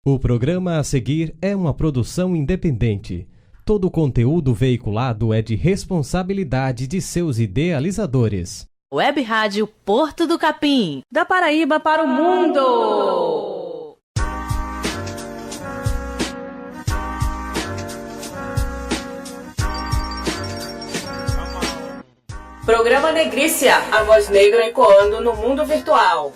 O programa a seguir é uma produção independente. Todo o conteúdo veiculado é de responsabilidade de seus idealizadores. Web Rádio Porto do Capim. Da Paraíba para o mundo. Programa Negrícia, a voz negra ecoando no mundo virtual.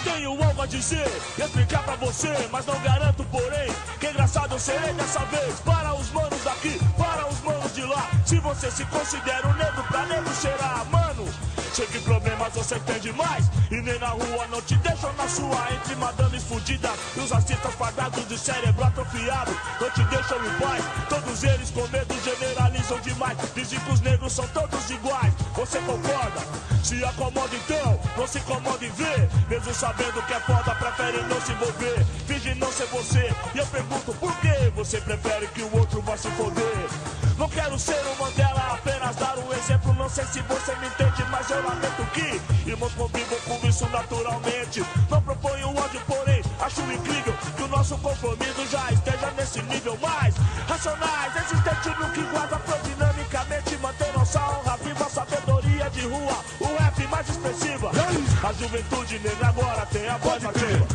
Tenho algo a dizer, explicar pra você, mas não garanto, porém, que engraçado eu serei dessa vez. Para os manos daqui, para os manos de lá. Se você se considera um negro, pra negro cheirar, mano, sei que problemas você tem demais. E nem na rua não te deixam na sua. Entre madames fudidas e os racistas fardados de cérebro atrofiado, não te deixam em paz. Todos eles com medo generalizam demais. Dizem que os negros são todos iguais. Você concorda? Se acomoda então, não se incomoda em ver. Mesmo sabendo que é foda, prefere não se envolver. Finge não ser você, e eu pergunto por que você prefere que o outro vá se foder. Não quero ser um Mandela, apenas dar um exemplo. Não sei se você me entende, mas eu lamento que irmãos convivam com isso naturalmente. Não proponho ódio, porém acho incrível que o nosso compromisso já esteja nesse nível mais racionais, existente no que guarda dinamicamente. Mantém nossa honra viva, sabedoria de rua, o rap mais expressiva. A juventude negra agora tem a voz ativa.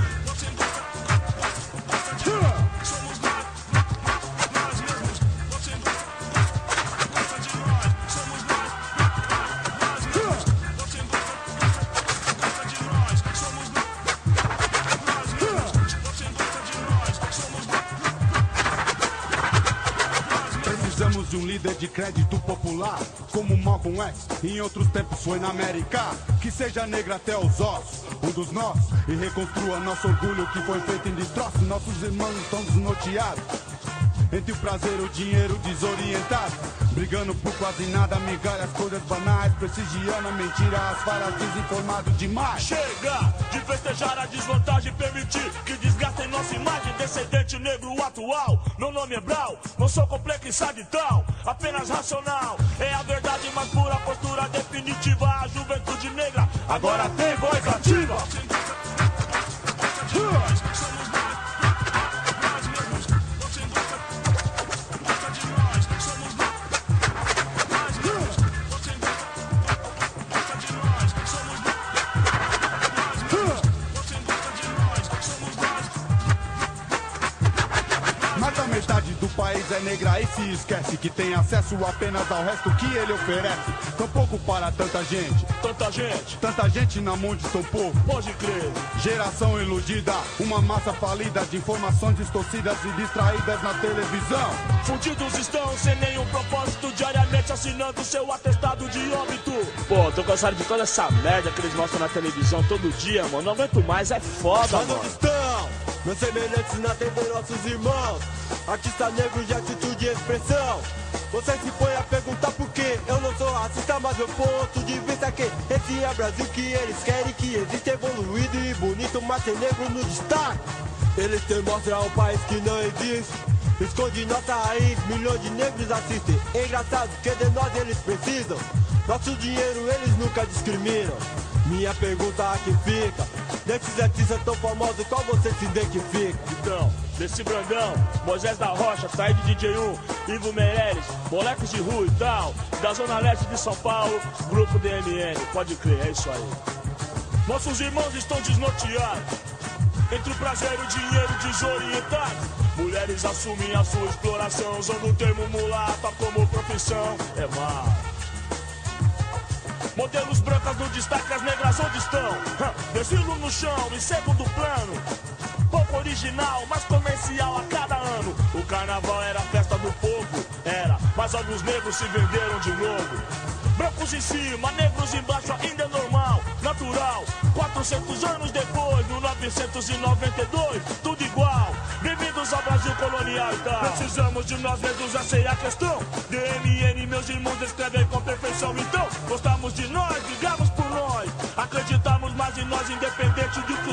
Precisamos de um líder de crédito popular, como Malcolm X, em outros tempos foi na América. Que seja negra até os ossos, um dos nossos, e reconstrua nosso orgulho que foi feito em destroço. Nossos irmãos estão desnorteados, entre o prazer e o dinheiro desorientado, brigando por quase nada, migalhas, coisas banais, prestigiando a mentira, as falas, desinformado demais. Chega de festejar a desvantagem, permitir que desgastem nossa imagem. Descendente negro atual, meu nome é Brau, não sou complexado e tal, apenas racional. É a verdade mais pura, postura definitiva. A juventude negra agora tem voz ativa. É negra e se esquece que tem acesso apenas ao resto que ele oferece. Tão pouco para tanta gente. Tanta gente na mão de tão pouco. Pode crer. Geração iludida, uma massa falida de informações distorcidas e distraídas na televisão. Fudidos estão sem nenhum propósito, diariamente assinando seu atestado de óbito. Pô, tô cansado de toda essa merda que eles mostram na televisão todo dia, mano. Não aguento mais, é foda, mano. Onde estão meus semelhantes na TV, nossos irmãos? Artista negro de atitude e expressão. Você se põe a perguntar por quê? Eu não sou racista, mas meu ponto de vista é que esse é o Brasil que eles querem, que existe evoluído e bonito, mas tem negro no destaque. Eles te mostram um país que não existe, esconde nossa raiz, milhões de negros assistem. É engraçado que de nós eles precisam, nosso dinheiro eles nunca discriminam. Minha pergunta aqui fica, desses artistas tão famosos, qual você se identifica? Então, desse Brandão, Moisés da Rocha, Taíde DJ1, Ivo Meirelles, moleques de rua e tal, da Zona Leste de São Paulo, Grupo DMN, pode crer, é isso aí. Nossos irmãos estão desnorteados, entre o prazer e o dinheiro desorientados. Mulheres assumem a sua exploração, usando o termo mulata como profissão, é mal. Modelos brancas no destaque, as negras onde estão? Desfilo no chão, em segundo plano. Pouco original, mas comercial a cada ano. O carnaval era a festa do povo, era, mas alguns negros se venderam de novo. Brancos em cima, negros embaixo, ainda é normal, natural. 400 anos depois, 1992, tudo igual. Bem-vindos ao Brasil colonial e tal. Precisamos de nós mesmos, essa é a questão. DMN, meus irmãos, escrevem com perfeição. Então, gostamos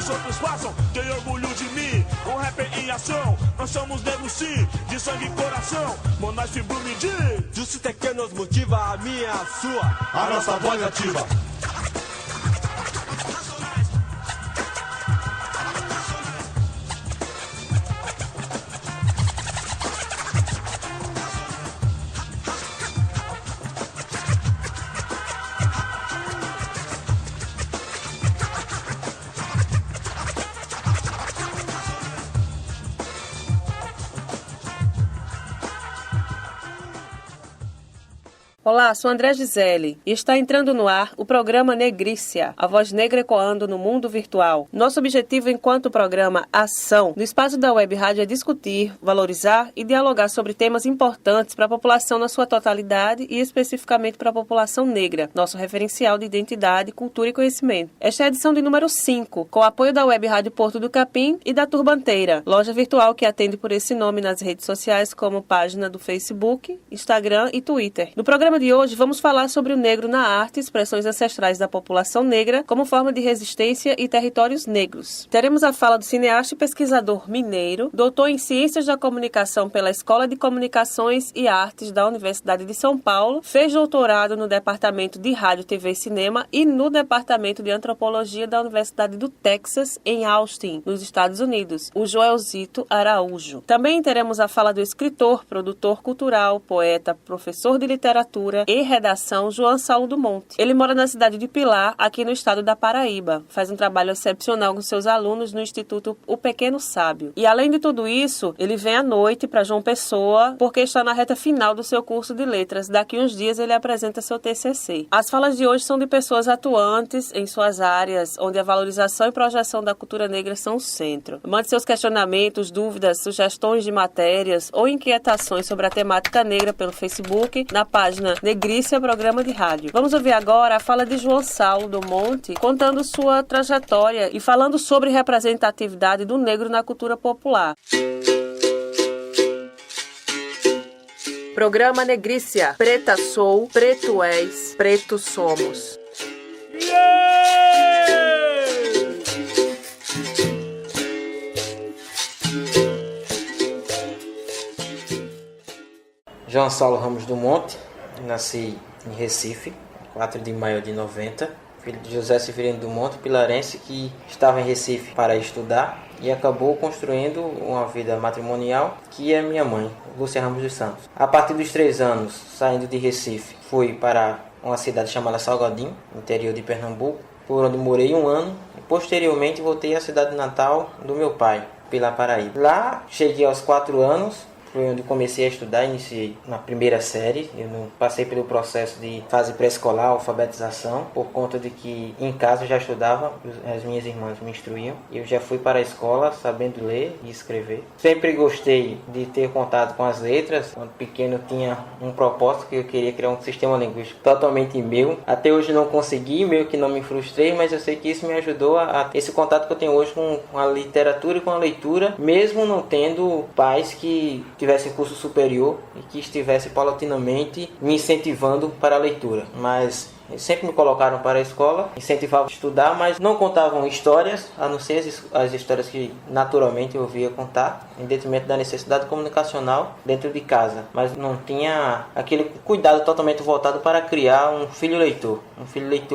os outros façam, tem orgulho de mim. Um rap em ação, nós somos negros sim, de sangue e coração. Monarch Blue me diz: justiça é que nos motiva, a minha, a sua, A nossa voz ativa. Olá, sou André Gisele e está entrando no ar o programa Negrícia, a voz negra ecoando no mundo virtual. Nosso objetivo enquanto programa Ação, no espaço da Web Rádio, é discutir, valorizar e dialogar sobre temas importantes para a população na sua totalidade e especificamente para a população negra, nosso referencial de identidade, cultura e conhecimento. Esta é a edição de número 5, com o apoio da Web Rádio Porto do Capim e da Turbanteira, loja virtual que atende por esse nome nas redes sociais como página do Facebook, Instagram e Twitter. No programa de hoje vamos falar sobre o negro na arte, expressões ancestrais da população negra como forma de resistência e territórios negros. Teremos a fala do cineasta e pesquisador mineiro, doutor em Ciências da Comunicação pela Escola de Comunicações e Artes da Universidade de São Paulo, fez doutorado no Departamento de Rádio, TV e Cinema e no Departamento de Antropologia da Universidade do Texas, em Austin, nos Estados Unidos, o Joelzito Araújo. Também teremos a fala do escritor, produtor cultural, poeta, professor de literatura e redação João Saulo do Monte. Ele mora na cidade de Pilar, aqui no estado da Paraíba. Faz um trabalho excepcional com seus alunos no Instituto O Pequeno Sábio. E além de tudo isso, ele vem à noite para João Pessoa, porque está na reta final do seu curso de letras. Daqui uns dias ele apresenta seu TCC. As falas de hoje são de pessoas atuantes em suas áreas, onde a valorização e projeção da cultura negra são o centro. Mande seus questionamentos, dúvidas, sugestões de matérias ou inquietações sobre a temática negra pelo Facebook, na página Negrícia, programa de rádio. Vamos ouvir agora a fala de João Saulo do Monte, contando sua trajetória e falando sobre representatividade do negro na cultura popular. Programa Negrícia. Preta sou, preto és, preto somos. João Saulo Ramos do Monte, nasci em Recife, 4 de maio de 90, filho de José Severino do Monte, pilarense, que estava em Recife para estudar e acabou construindo uma vida matrimonial, que é minha mãe, Lúcia Ramos dos Santos. A partir dos 3 anos, saindo de Recife, fui para uma cidade chamada Salgadinho, interior de Pernambuco, por onde morei 1 ano e posteriormente voltei à cidade natal do meu pai, Pilar, Paraíba. Lá cheguei aos 4 anos, foi onde comecei a estudar, iniciei na primeira série. Eu não passei pelo processo de fase pré-escolar, alfabetização, por conta de que em casa eu já estudava, as minhas irmãs me instruíam. Eu já fui para a escola sabendo ler e escrever. Sempre gostei de ter contato com as letras. Quando pequeno tinha um propósito que eu queria criar um sistema linguístico totalmente meu. Até hoje não consegui, meio que não me frustrei, mas eu sei que isso me ajudou a esse contato que eu tenho hoje com a literatura e com a leitura, mesmo não tendo pais que tivesse curso superior e que estivesse paulatinamente me incentivando para a leitura. Mas sempre me colocaram para a escola, incentivavam a estudar, mas não contavam histórias, a não ser as histórias que naturalmente eu ouvia contar, em detrimento da necessidade comunicacional dentro de casa. Mas não tinha aquele cuidado totalmente voltado para criar um filho leitor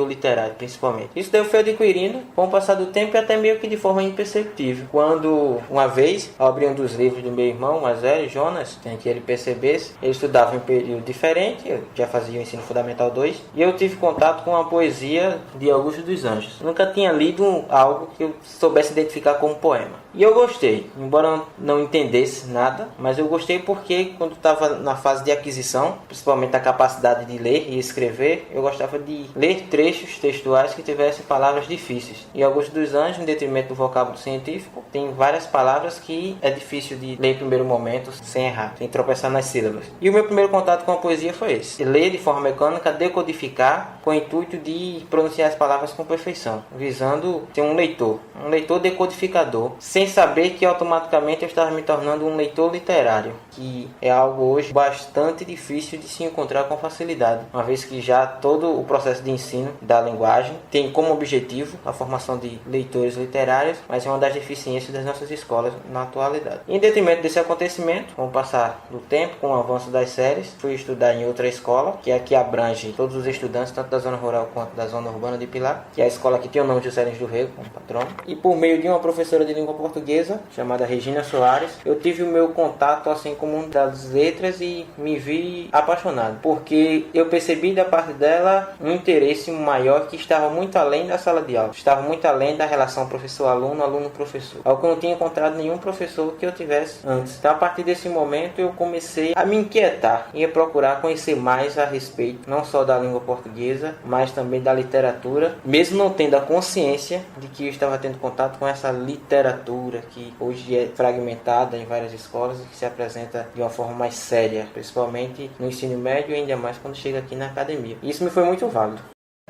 literário, principalmente. Isso daí eu fui adquirindo com o passar do tempo e até meio que de forma imperceptível. Quando, uma vez, ao abrir um dos livros do meu irmão mais velho, Jonas, sem que ele percebesse, ele estudava em um período diferente, eu já fazia o ensino fundamental 2, e eu tive contato com a poesia de Augusto dos Anjos. Nunca tinha lido algo que eu soubesse identificar como poema. E eu gostei, embora não entendesse nada, mas eu gostei porque quando estava na fase de aquisição, principalmente a capacidade de ler e escrever, eu gostava de ler trechos textuais que tivessem palavras difíceis. E Augusto dos Anjos, em detrimento do vocábulo científico, tem várias palavras que é difícil de ler em primeiro momento sem errar, sem tropeçar nas sílabas. E o meu primeiro contato com a poesia foi esse: ler de forma mecânica, decodificar com o intuito de pronunciar as palavras com perfeição, visando ser um leitor decodificador, sem saber que automaticamente eu estava me tornando um leitor literário, que é algo hoje bastante difícil de se encontrar com facilidade, uma vez que já todo o processo de ensino da linguagem tem como objetivo a formação de leitores literários, mas é uma das deficiências das nossas escolas na atualidade. Em detrimento desse acontecimento, com o passar do tempo, com o avanço das séries, fui estudar em outra escola, que aqui abrange todos os estudantes, tanto da zona rural quanto da zona urbana de Pilar, que é a escola que tem o nome de José Lins do Rego como patrono. E por meio de uma professora de língua portuguesa, chamada Regina Soares, eu tive o meu contato assim com o mundo das letras e me vi apaixonado, porque eu percebi da parte dela um interesse maior que estava muito além da sala de aula, estava muito além da relação professor-aluno, aluno-professor, algo que eu não tinha encontrado nenhum professor que eu tivesse antes. Então, a partir desse momento, eu comecei a me inquietar e a procurar conhecer mais a respeito, não só da língua portuguesa, mas também da literatura, mesmo não tendo a consciência de que eu estava tendo contato com essa literatura que hoje é fragmentada em várias escolas e que se apresenta de uma forma mais séria, principalmente no ensino médio e ainda mais quando chega aqui na academia. Isso me foi muito válido.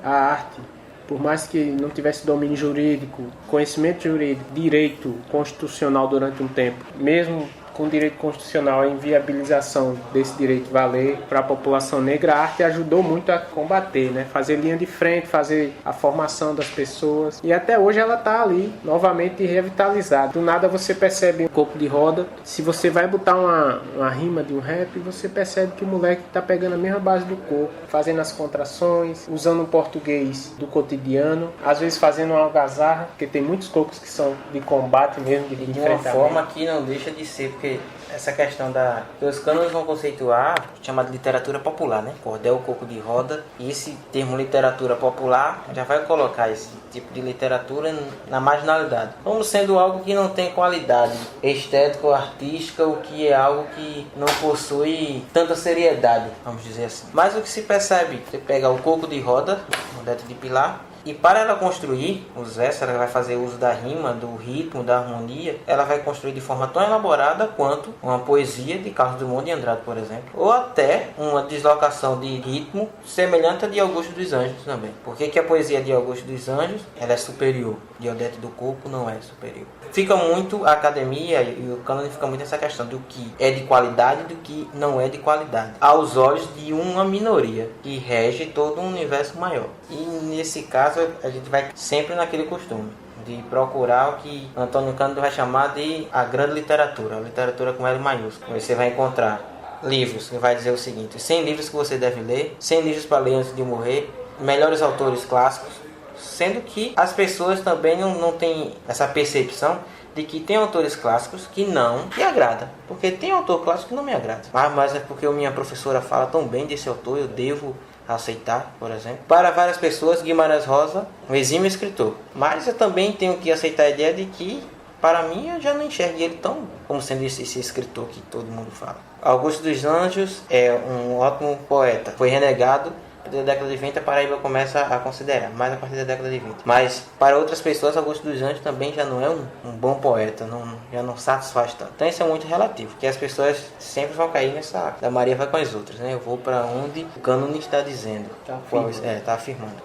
A arte, por mais que não tivesse domínio jurídico, conhecimento jurídico, direito constitucional durante um tempo, mesmo com o direito constitucional, a inviabilização desse direito valer para a população negra, a arte ajudou muito a combater, né? Fazer linha de frente, fazer a formação das pessoas. E até hoje ela está ali, novamente revitalizada. Do nada você percebe um coco de roda. Se você vai botar uma rima de um rap, você percebe que o moleque está pegando a mesma base do coco, fazendo as contrações, usando o português do cotidiano, às vezes fazendo uma algazarra, porque tem muitos cocos que são de combate mesmo, de enfrentamento. De uma forma que não deixa de ser, porque essa questão que os cânones vão conceituar, chamada de literatura popular, né? Cordel, coco de roda, e esse termo literatura popular já vai colocar esse tipo de literatura na marginalidade, como sendo algo que não tem qualidade estética ou artística, o que é algo que não possui tanta seriedade, vamos dizer assim. Mas o que se percebe, você pega o coco de roda, Odete de Pilar, e para ela construir os versos, ela vai fazer uso da rima, do ritmo, da harmonia. Ela vai construir de forma tão elaborada quanto uma poesia de Carlos Drummond de Andrade, por exemplo. Ou até uma deslocação de ritmo semelhante à de Augusto dos Anjos também. Por que a poesia de Augusto dos Anjos ela é superior? De Odete do Coco não é superior. Fica muito a academia e o cânone fica muito nessa questão do que é de qualidade e do que não é de qualidade, aos olhos de uma minoria que rege todo um universo maior. E nesse caso a gente vai sempre naquele costume de procurar o que Antônio Cândido vai chamar de a grande literatura, a literatura com L maiúsculo. Você vai encontrar livros que vai dizer o seguinte: 100 livros que você deve ler, 100 livros para ler antes de morrer, melhores autores clássicos, sendo que as pessoas também não têm essa percepção de que tem autores clássicos que não me agradam, porque tem autor clássico que não me agrada, mas é porque a minha professora fala tão bem desse autor, eu devo aceitar, por exemplo. Para várias pessoas, Guimarães Rosa, um exímio escritor, mas eu também tenho que aceitar a ideia de que, para mim, eu já não enxergo ele tão como sendo esse escritor que todo mundo fala. Augusto dos Anjos é um ótimo poeta, foi renegado. Da década de 20 a Paraíba começa a considerar, mais a partir da década de 20. Mas para outras pessoas, Augusto dos Anjos também já não é um bom poeta, já não satisfaz tanto. Então isso é muito relativo, que as pessoas sempre vão cair nessa da Maria vai com as outras, né? Eu vou para onde o cânone está dizendo. Tá afirmando.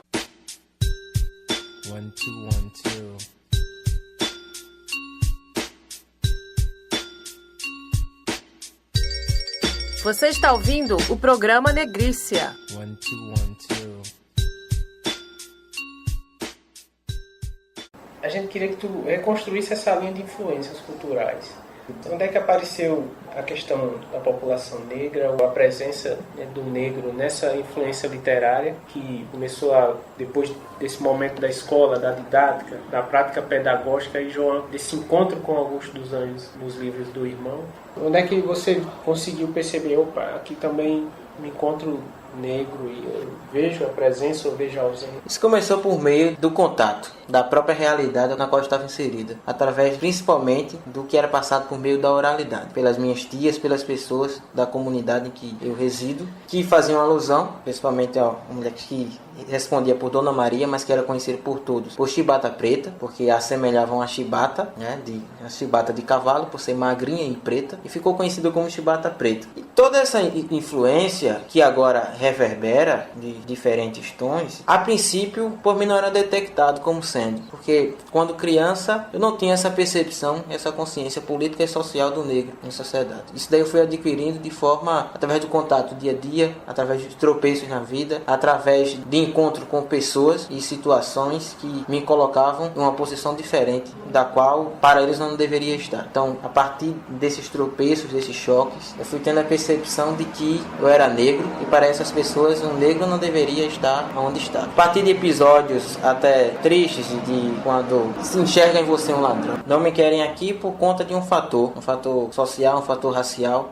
1, 2, 1, 2. Você está ouvindo o programa Negrícia. 1, 2, 1, 2. A gente queria que tu reconstruísse essa linha de influências culturais. Onde é que apareceu a questão da população negra, ou a presença, né, do negro nessa influência literária que começou depois desse momento da escola, da didática, da prática pedagógica e João, desse encontro com Augusto dos Anjos nos livros do irmão? Onde é que você conseguiu perceber, opa, aqui também me encontro negro e eu vejo a presença ou vejo a ausência? Isso começou por meio do contato, da própria realidade na qual eu estava inserida, através principalmente do que era passado por meio da oralidade, pelas minhas tias, pelas pessoas da comunidade em que eu resido, que faziam alusão, principalmente a uma mulher que respondia por Dona Maria, mas que era conhecido por todos por Chibata Preta, porque assemelhavam a chibata, né, a chibata de cavalo, por ser magrinha e preta, e ficou conhecido como Chibata Preta. E toda essa influência que agora reverbera de diferentes tons, a princípio por mim não era detectado como sendo, porque quando criança eu não tinha essa percepção, essa consciência política e social do negro em sociedade. Isso daí eu fui adquirindo de forma, através do contato dia a dia, através de tropeços na vida, através de encontro com pessoas e situações que me colocavam em uma posição diferente da qual para eles não deveria estar. Então, a partir desses tropeços, desses choques, eu fui tendo a percepção de que eu era negro e para essas pessoas um negro não deveria estar onde está. A partir de episódios até tristes de quando se enxerga em você um ladrão. Não me querem aqui por conta de um fator social, um fator racial,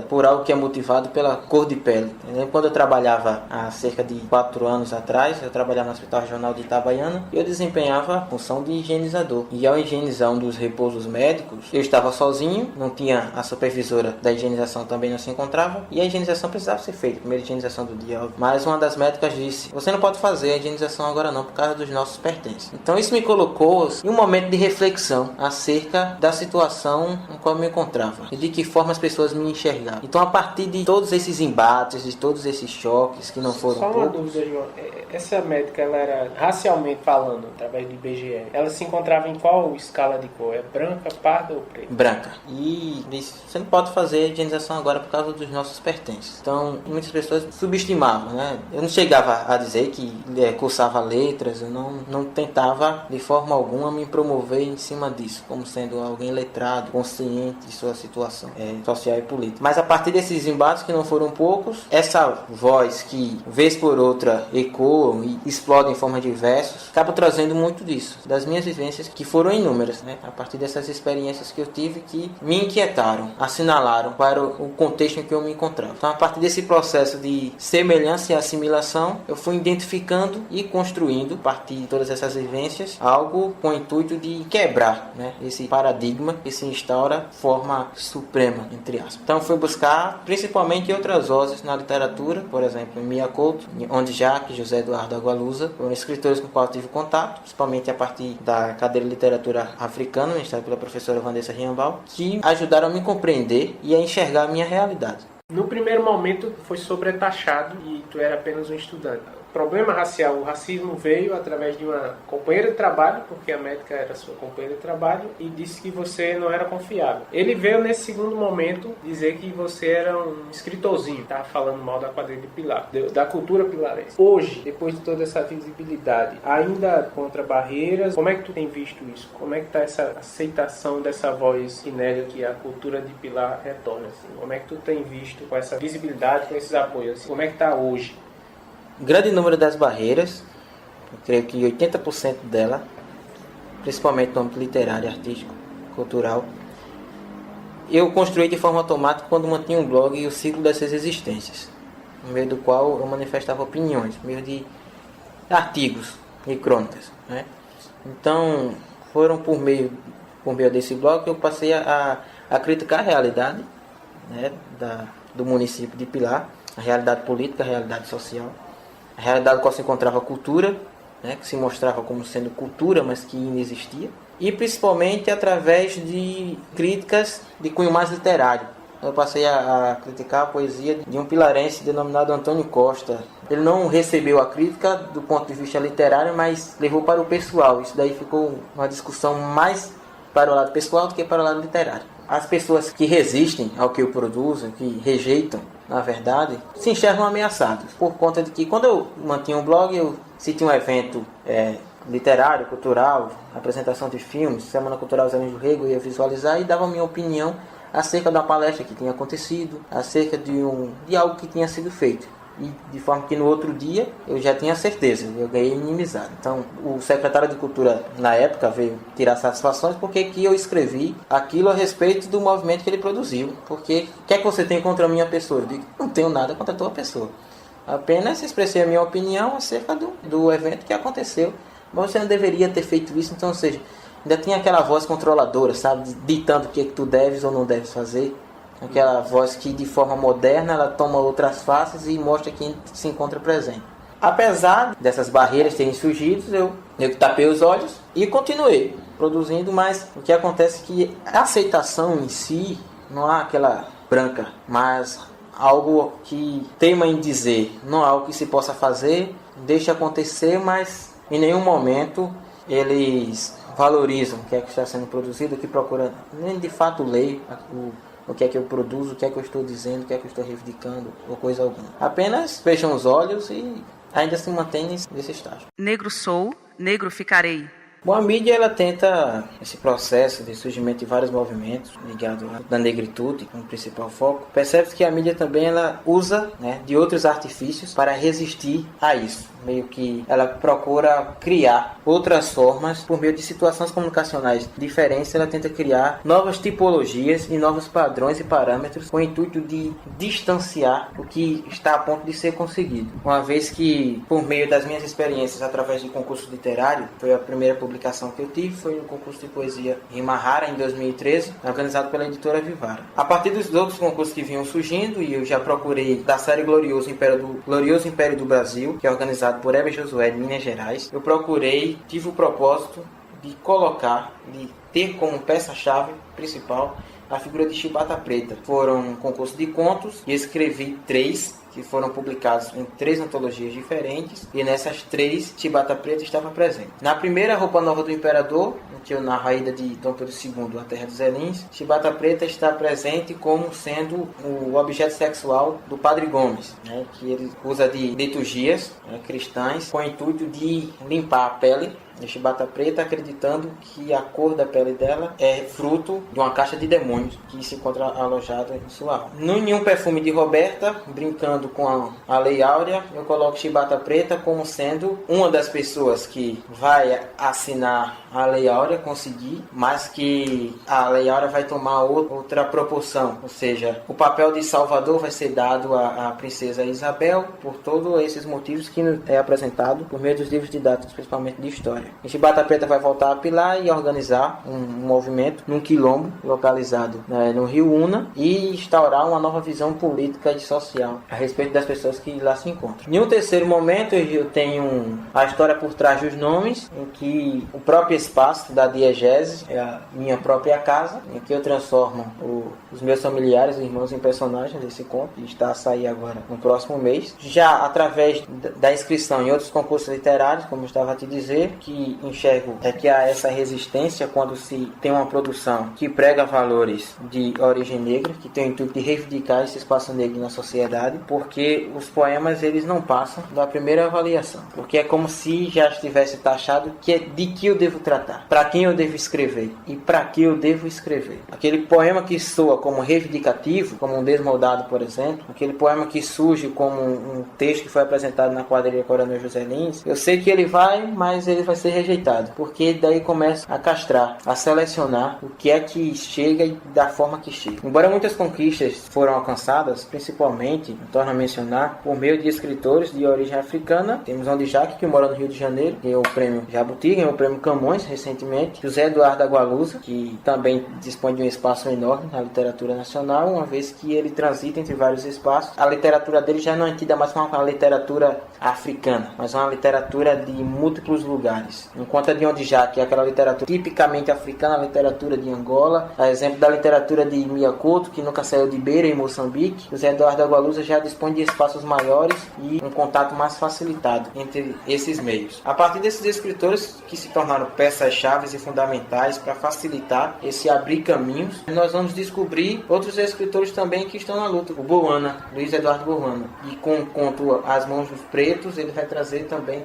por algo que é motivado pela cor de pele. Quando eu trabalhava há cerca de 4 anos atrás, eu trabalhava no Hospital Regional de Itabaiana e eu desempenhava a função de higienizador. E ao higienizar um dos repousos médicos, eu estava sozinho, não tinha a supervisora da higienização, também não se encontrava, e a higienização precisava ser feita, a primeira higienização do dia. Mas uma das médicas disse: você não pode fazer a higienização agora não, por causa dos nossos pertences. Então isso me colocou em um momento de reflexão acerca da situação em qual eu me encontrava e de que forma as pessoas me enxergavam. Então, a partir de todos esses embates, de todos esses choques que não foram poucos... Só uma dúvida, João. Essa médica, ela era racialmente falando, através do IBGE, ela se encontrava em qual escala de cor? É branca, parda ou preta? Branca. E disse: você não pode fazer a higienização agora por causa dos nossos pertences. Então, muitas pessoas subestimavam, né? Eu não chegava a dizer que cursava letras, eu não tentava de forma alguma me promover em cima disso, como sendo alguém letrado, consciente de sua situação social e política. Mas a partir desses embates, que não foram poucos, essa voz que, vez por outra, ecoam e explodem em forma de versos, acaba trazendo muito disso, das minhas vivências, que foram inúmeras, né? A partir dessas experiências que eu tive, que me inquietaram, assinalaram qual era o contexto em que eu me encontrava. Então, a partir desse processo de semelhança e assimilação, eu fui identificando e construindo, a partir de todas essas vivências, algo com o intuito de quebrar, né, esse paradigma que se instaura de forma suprema, entre aspas. Então, fui buscar principalmente outras vozes na literatura, por exemplo, em Mia Couto, onde Jacques, José Eduardo Agualusa, foram escritores com os quais eu tive contato, principalmente a partir da cadeira de literatura africana, ministrada pela professora Vanessa Riambal, que ajudaram a me compreender e a enxergar a minha realidade. No primeiro momento foi sobretaxado e tu era apenas um estudante. O problema racial, o racismo veio através de uma companheira de trabalho, porque a médica era sua companheira de trabalho, e disse que você não era confiável. Ele veio nesse segundo momento dizer que você era um escritorzinho, estava falando mal da quadrilha de Pilar, da cultura pilarense. Hoje, depois de toda essa visibilidade, ainda contra barreiras, como é que tu tem visto isso? Como é que está essa aceitação dessa voz que nega que a cultura de Pilar retorna? Assim? Como é que tu tem visto com essa visibilidade, com esses apoios? Assim? Como é que está hoje? Grande número das barreiras, eu creio que 80% dela, principalmente no âmbito literário, artístico, cultural, eu construí de forma automática quando mantinha um blog e o ciclo dessas existências, no meio do qual eu manifestava opiniões, no meio de artigos e crônicas, né? Então, foram por meio desse blog que eu passei a criticar a realidade, né, do município de Pilar, a realidade política, a realidade social, a realidade com qual se encontrava a cultura, né, que se mostrava como sendo cultura, mas que inexistia, e principalmente através de críticas de cunho mais literário. Eu passei a criticar a poesia de um pilarense denominado Antônio Costa. Ele não recebeu a crítica do ponto de vista literário, mas levou para o pessoal. Isso daí ficou uma discussão mais para o lado pessoal do que para o lado literário. As pessoas que resistem ao que eu produzo, que rejeitam, na verdade, se enxergam ameaçadas. Por conta de que, quando eu mantinha um blog, se tinha um evento literário, cultural, apresentação de filmes, Semana Cultural Zé do Rego, eu ia visualizar e dava a minha opinião acerca da palestra que tinha acontecido, acerca de algo que tinha sido feito. E de forma que no outro dia eu já tinha certeza, eu ganhei inimizade. Então o secretário de Cultura na época veio tirar satisfações porque que eu escrevi aquilo a respeito do movimento que ele produziu. Porque o que é que você tem contra a minha pessoa? Eu digo: não tenho nada contra a tua pessoa, apenas expressei a minha opinião acerca do evento que aconteceu. Mas você não deveria ter feito isso. Então, ou seja, ainda tinha aquela voz controladora, sabe, ditando o que é que tu deves ou não deves fazer. Aquela voz que de forma moderna ela toma outras faces e mostra quem se encontra presente. Apesar dessas barreiras terem surgido, eu tapei os olhos e continuei produzindo, mas o que acontece é que a aceitação em si não há aquela branca, mas algo que teima em dizer, não há algo que se possa fazer, deixa acontecer, mas em nenhum momento eles valorizam o que é que está sendo produzido, o que procura, nem de fato ler o que é que eu produzo, o que é que eu estou dizendo, o que é que eu estou reivindicando, ou coisa alguma. Apenas fecham os olhos e ainda se mantém nesse estágio. Negro sou, negro ficarei. Bom, a mídia ela tenta esse processo de surgimento de vários movimentos ligados à negritude como principal foco. Percebe-se que a mídia também ela usa, né, de outros artifícios para resistir a isso. Meio que ela procura criar outras formas por meio de situações comunicacionais diferentes. Ela tenta criar novas tipologias e novos padrões e parâmetros com o intuito de distanciar o que está a ponto de ser conseguido. Uma vez que, por meio das minhas experiências através de concurso literário, foi a primeira publicação que eu tive, foi no concurso de poesia Rima Rara em 2013, organizado pela editora Vivara. A partir dos outros concursos que vinham surgindo, e eu já procurei da série Glorioso Império do Brasil, que é organizado por Heber Josué de Minas Gerais, eu tive o propósito de ter como peça-chave principal a figura de Chibata Preta. Foram um concurso de contos e escrevi 3 que foram publicados em 3 antologias diferentes, e nessas 3 Chibata Preta estava presente. Na primeira, Roupa Nova do Imperador, em que eu narro a ida de Dom Pedro II à Terra dos Elins, Chibata Preta está presente como sendo o objeto sexual do Padre Gomes, né, que ele usa de liturgias, né, cristãs com o intuito de limpar a pele de Chibata Preta, acreditando que a cor da pele dela é fruto de uma caixa de demônios que se encontra alojada em sua alma. No Nenhum Perfume de Roberta, brincando com a Lei Áurea, eu coloco Chibata Preta como sendo uma das pessoas que vai assinar a Lei Áurea, conseguir, mas que a Lei Áurea vai tomar outra proporção, ou seja, o papel de Salvador vai ser dado à princesa Isabel por todos esses motivos que é apresentado por meio dos livros didáticos, principalmente de história. E Chibata Preta vai voltar a Pilar e organizar um movimento num quilombo localizado no Rio Una e instaurar uma nova visão política e social a respeito das pessoas que lá se encontram. Em um terceiro momento, eu tenho a história por trás dos nomes, em que o próprio espaço da diegese é a minha própria casa, em que eu transformo os meus familiares e irmãos em personagens desse conto, que está a sair agora no próximo mês. Já através da inscrição em outros concursos literários, como eu estava a te dizer, que enxergo que há essa resistência quando se tem uma produção que prega valores de origem negra, que tem o intuito de reivindicar esse espaço negro na sociedade, porque os poemas eles não passam da primeira avaliação, porque é como se já estivesse taxado de que eu devo tratar, para quem eu devo escrever e para que eu devo escrever. Aquele poema que soa como reivindicativo, como um Desmoldado, por exemplo, aquele poema que surge como um texto que foi apresentado na quadrilha Coronel José Lins, eu sei que ele mas ele vai ser rejeitado, porque daí começa a castrar, a selecionar o que é que chega e da forma que chega. Embora muitas conquistas foram alcançadas, principalmente, torno a mencionar, por meio de escritores de origem africana, temos Onde Jaque, que mora no Rio de Janeiro, ganhou o prêmio Jabuti, ganhou o prêmio Camões recentemente, José Eduardo Agualusa, que também dispõe de um espaço enorme na literatura nacional, uma vez que ele transita entre vários espaços. A literatura dele já não é tida mais como uma literatura africana, mas uma literatura de múltiplos lugares. Enquanto a de Onde Jaque é aquela literatura tipicamente africana, a literatura de Angola, a exemplo da literatura de Mia Couto, que nunca saiu de Beira, em Moçambique, José Eduardo Agualusa já dispõe de espaços maiores e um contato mais facilitado entre esses meios. A partir desses escritores que se tornaram peças-chave e fundamentais para facilitar esse abrir caminhos, nós vamos descobrir outros escritores também que estão na luta. O Boana, Luiz Eduardo Boana, e com o conto As Mãos dos Pretos, ele vai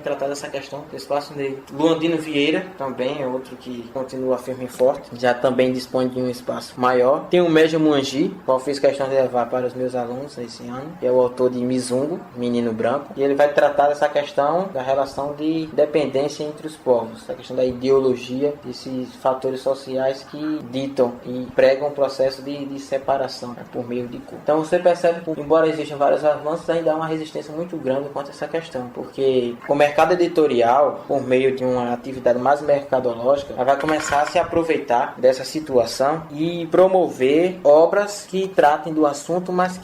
tratar dessa questão do espaço negro. Luandino Vieira também é outro que continua firme e forte, já também dispõe de um espaço maior. Tem o Médio Muangi, qual fiz questão de levar para os meus alunos esse ano, que é o autor de Mizungo, Menino Branco, e ele vai tratar dessa questão da relação de dependência entre os povos, a questão da ideologia, desses fatores sociais que ditam e pregam o processo de separação, né, por meio de cor. Então você percebe que, embora existam vários avanços, ainda há uma resistência muito grande quanto a essa questão, porque o mercado editorial, por meio de uma atividade mais mercadológica, vai começar a se aproveitar dessa situação e promover obras que tratem do assunto, mas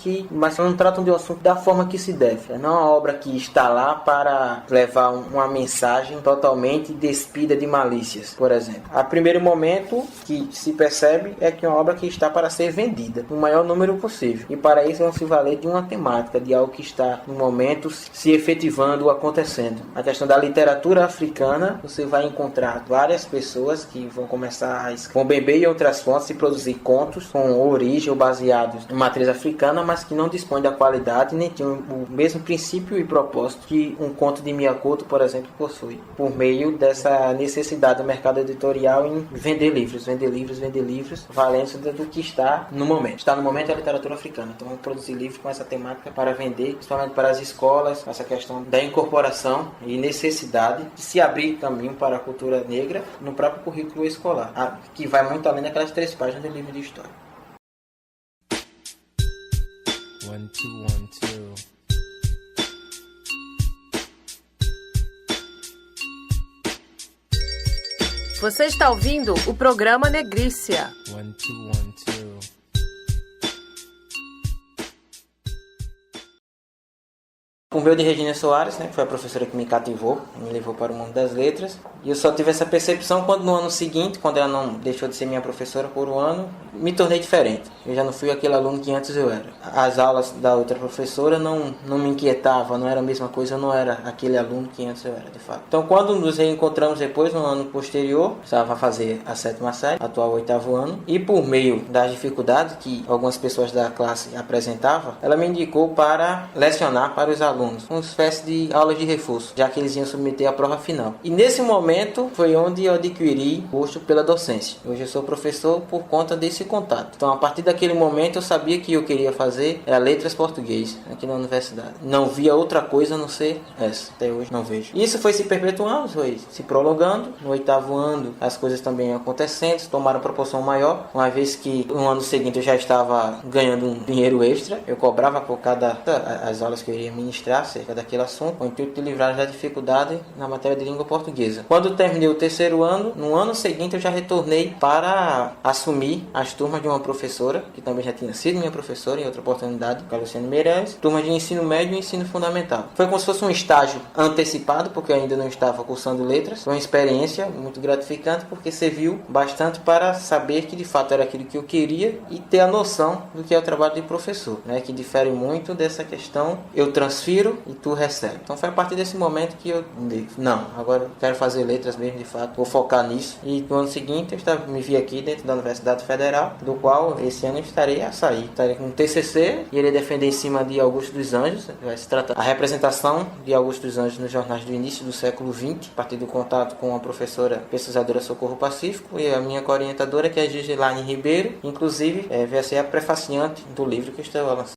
não tratam de um assunto da forma que se deve. Não é uma obra que está lá para levar uma mensagem totalmente despida de malícias, por exemplo. A primeiro momento que se percebe é que é uma obra que está para ser vendida no maior número possível. E para isso vão se valer de uma temática, de algo que está no momento se efetivando, acontecendo. A questão da literatura africana, você vai encontrar várias pessoas que vão começar vão beber em outras fontes e produzir contos com origem ou baseados em matriz africana, mas que não dispõem da qualidade nem tem o mesmo princípio e propósito que um conto de Miyakoto, por exemplo, possui, por meio dessa necessidade do mercado editorial em vender livros, valendo-se do que está no momento. Está no momento é a literatura africana, então vamos produzir livros com essa temática para vender, principalmente para as escolas, essa questão da incorporação e necessidade de se abrir caminho para a cultura negra no próprio currículo escolar, que vai muito além daquelas 3 páginas do livro de história. 1, 2, 1, 2. Você está ouvindo o programa Negrícia. 1, 2, 1, 2. Por meio de Regina Soares, que foi a professora que me cativou, me levou para o mundo das letras. E eu só tive essa percepção quando no ano seguinte, quando ela não deixou de ser minha professora por um ano, me tornei diferente. Eu já não fui aquele aluno que antes eu era. As aulas da outra professora não me inquietavam, não era a mesma coisa, eu não era aquele aluno que antes eu era, de fato. Então quando nos reencontramos depois, no ano posterior, estava a fazer a 7ª série, atual 8º ano, e por meio das dificuldades que algumas pessoas da classe apresentavam, ela me indicou para lecionar para os alunos, uma espécie de aulas de reforço, já que eles iam submeter a prova final. E nesse momento foi onde eu adquiri gosto pela docência. Hoje eu sou professor por conta desse contato. Então a partir daquele momento eu sabia que eu queria fazer letras português aqui na universidade. Não via outra coisa a não ser essa. Até hoje não vejo. Isso foi se perpetuando, foi se prolongando. No 8º ano as coisas também acontecendo, tomaram proporção maior, uma vez que no ano seguinte eu já estava ganhando um dinheiro extra. Eu cobrava por cada as aulas que eu iria ministrar acerca daquele assunto, com o intuito de livrar da dificuldade na matéria de língua portuguesa. Quando terminei o 3º ano, no ano seguinte eu já retornei para assumir as turmas de uma professora, que também já tinha sido minha professora em outra oportunidade, a Luciane Meirelles, turmas de ensino médio e ensino fundamental. Foi como se fosse um estágio antecipado, porque eu ainda não estava cursando letras. Foi uma experiência muito gratificante, porque serviu bastante para saber que de fato era aquilo que eu queria e ter a noção do que é o trabalho de professor, que difere muito dessa questão, eu transfiro e tu recebe. Então foi a partir desse momento que eu digo, não, agora eu quero fazer letras mesmo, de fato, vou focar nisso. E no ano seguinte eu me vi aqui dentro da Universidade Federal, do qual esse ano eu estarei a sair. Estarei com um TCC e irei defender em cima de Augusto dos Anjos. Vai se tratar a representação de Augusto dos Anjos nos jornais do início do século XX, a partir do contato com a professora pesquisadora Socorro Pacífico e a minha co-orientadora, que é a Gislaine Ribeiro. Inclusive, vai ser a prefaciante do livro que eu estou lançando.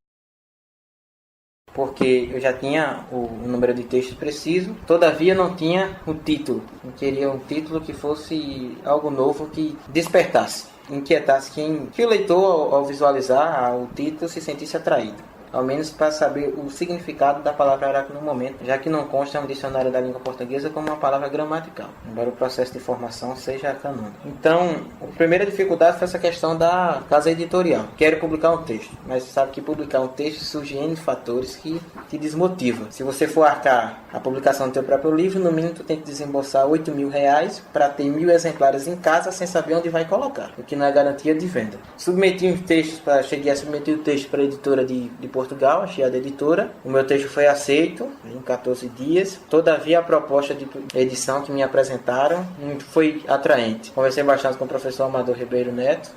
Porque eu já tinha o número de textos preciso, todavia não tinha o título. Eu queria um título que fosse algo novo, que despertasse, inquietasse que o leitor, ao visualizar o título, se sentisse atraído. Ao menos para saber o significado da palavra araque no momento, já que não consta no dicionário da língua portuguesa como uma palavra gramatical, embora o processo de formação seja canônico. Então, a primeira dificuldade foi essa questão da casa editorial. Quero publicar um texto, mas sabe que publicar um texto surge N fatores que te desmotivam. Se você for arcar a publicação do teu próprio livro, no mínimo tu tem que desembolsar R$8.000 para ter 1.000 exemplares em casa sem saber onde vai colocar, o que não é garantia de venda. Submeti os textos, cheguei a submeter o texto para a editora de Portugal, a Chiada Editora. O meu texto foi aceito em 14 dias. Todavia, a proposta de edição que me apresentaram foi atraente. Conversei bastante com o professor Amador Ribeiro Neto,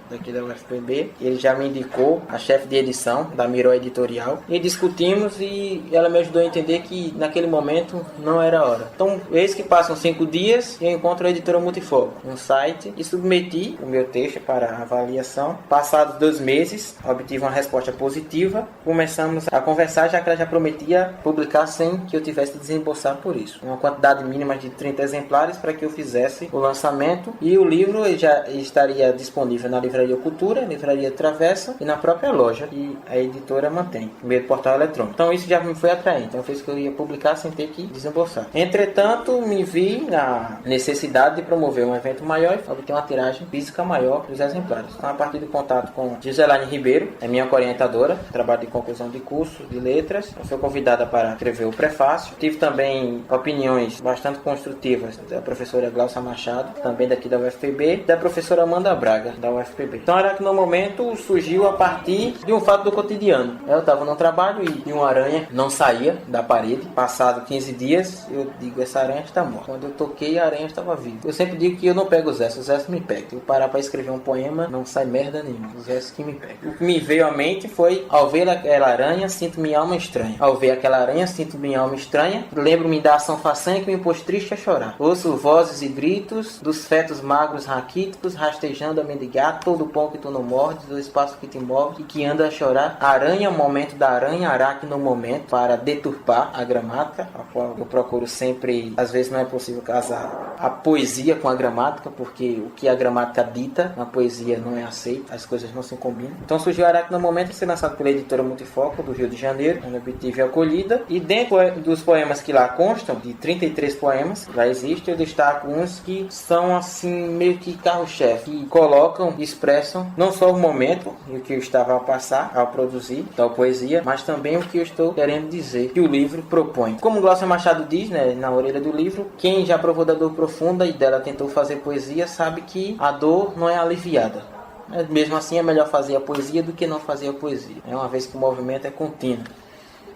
daqui da UFPB, ele já me indicou a chefe de edição da Miró Editorial e discutimos e ela me ajudou a entender que naquele momento não era a hora. Então, eis que passam 5 dias e eu encontro a editora Multifogo no site e submeti o meu texto para avaliação. Passados 2 meses, obtive uma resposta positiva. Começamos a conversar, já que ela já prometia publicar sem que eu tivesse de desembolsar por isso. Uma quantidade mínima de 30 exemplares para que eu fizesse o lançamento e o livro já estaria disponível na livraria Livraria Cultura, Livraria Travessa e na própria loja que a editora mantém, meio do portal eletrônico. Então isso já me foi atraente, então fez que eu ia publicar sem ter que desembolsar. Entretanto, me vi na necessidade de promover um evento maior e obter uma tiragem física maior dos exemplares. Então, a partir do contato com Giselane Ribeiro, é minha orientadora, trabalho de conclusão de curso de letras, eu fui convidada para escrever o prefácio. Tive também opiniões bastante construtivas da professora Glaucia Machado, também daqui da UFPB, e da professora Amanda Braga, da UFPB. Então, era que no momento surgiu a partir de um fato do cotidiano. Eu estava no trabalho e uma aranha não saía da parede. Passado 15 dias, eu digo, essa aranha está morta. Quando eu toquei, a aranha estava viva. Eu sempre digo que eu não pego os restos me pegam. Eu parar para escrever um poema, não sai merda nenhuma. Os restos que me pegam. O que me veio à mente foi, ao ver aquela aranha, sinto minha alma estranha. Ao ver aquela aranha, sinto minha alma estranha. Lembro-me da ação façanha que me pôs triste a chorar. Ouço vozes e gritos dos fetos magros raquíticos, rastejando a mendigar todo o pão que tu não mordes, do espaço que te move e que anda a chorar. Aranha, momento da aranha, araque no momento, para deturpar a gramática, a qual eu procuro sempre, às vezes não é possível casar a poesia com a gramática, porque o que a gramática dita, na poesia não é aceito, as coisas não se combinam. Então surgiu Araque no Momento, ser lançado pela editora Multifoco, do Rio de Janeiro, onde eu obtive a acolhida. E dentro dos poemas que lá constam, de 33 poemas que lá existem, eu destaco uns que são assim, meio que carro-chefe, que colocam e expressam não só o momento e o que eu estava a passar, ao produzir tal poesia, mas também o que eu estou querendo dizer, que o livro propõe. Como Glaucia Machado diz, né, na orelha do livro, quem já provou da dor profunda e dela tentou fazer poesia, sabe que a dor não é aliviada. Mas mesmo assim é melhor fazer a poesia do que não fazer a poesia, uma vez que o movimento é contínuo.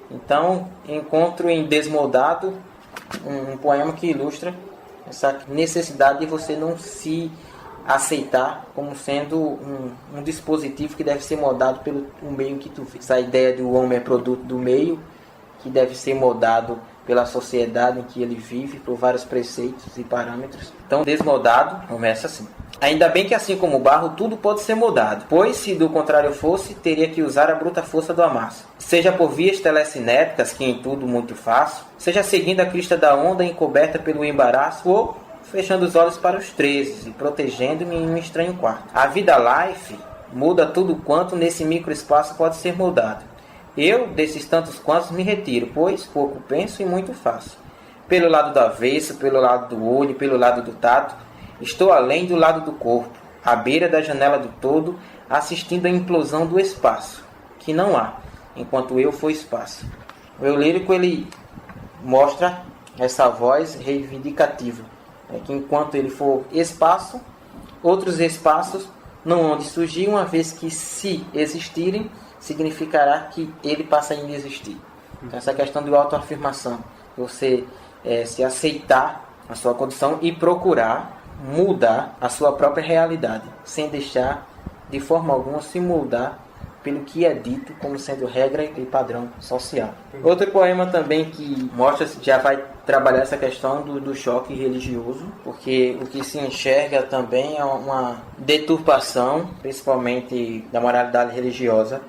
Então, encontro em Desmoldado um poema que ilustra essa necessidade de você não se aceitar como sendo um dispositivo que deve ser moldado pelo meio que tu vive. Essa ideia de o homem é produto do meio, que deve ser moldado pela sociedade em que ele vive, por vários preceitos e parâmetros. Então, Desmoldado começa assim. Ainda bem que assim como o barro, tudo pode ser moldado, pois se do contrário fosse, teria que usar a bruta força do amasso. Seja por vias telecinéticas, que em tudo muito faço, seja seguindo a crista da onda, encoberta pelo embaraço, ou fechando os olhos para os 13 e protegendo-me em um estranho quarto. A vida life muda tudo quanto nesse microespaço pode ser moldado. Eu, desses tantos quantos, me retiro, pois pouco penso e muito faço. Pelo lado do avesso, pelo lado do olho, pelo lado do tato, estou além do lado do corpo, à beira da janela do todo, assistindo à implosão do espaço, que não há, enquanto eu for espaço. O eu lírico, ele mostra essa voz reivindicativa, que enquanto ele for espaço, outros espaços não hão de surgir, uma vez que, se existirem, significará que ele passa a ainda existir. Então, essa questão de autoafirmação, você se aceitar a sua condição e procurar mudar a sua própria realidade, sem deixar de forma alguma se moldar pelo que é dito como sendo regra e padrão social. Outro poema também que mostra, já vai trabalhar essa questão do choque religioso, porque o que se enxerga também é uma deturpação, principalmente da moralidade religiosa,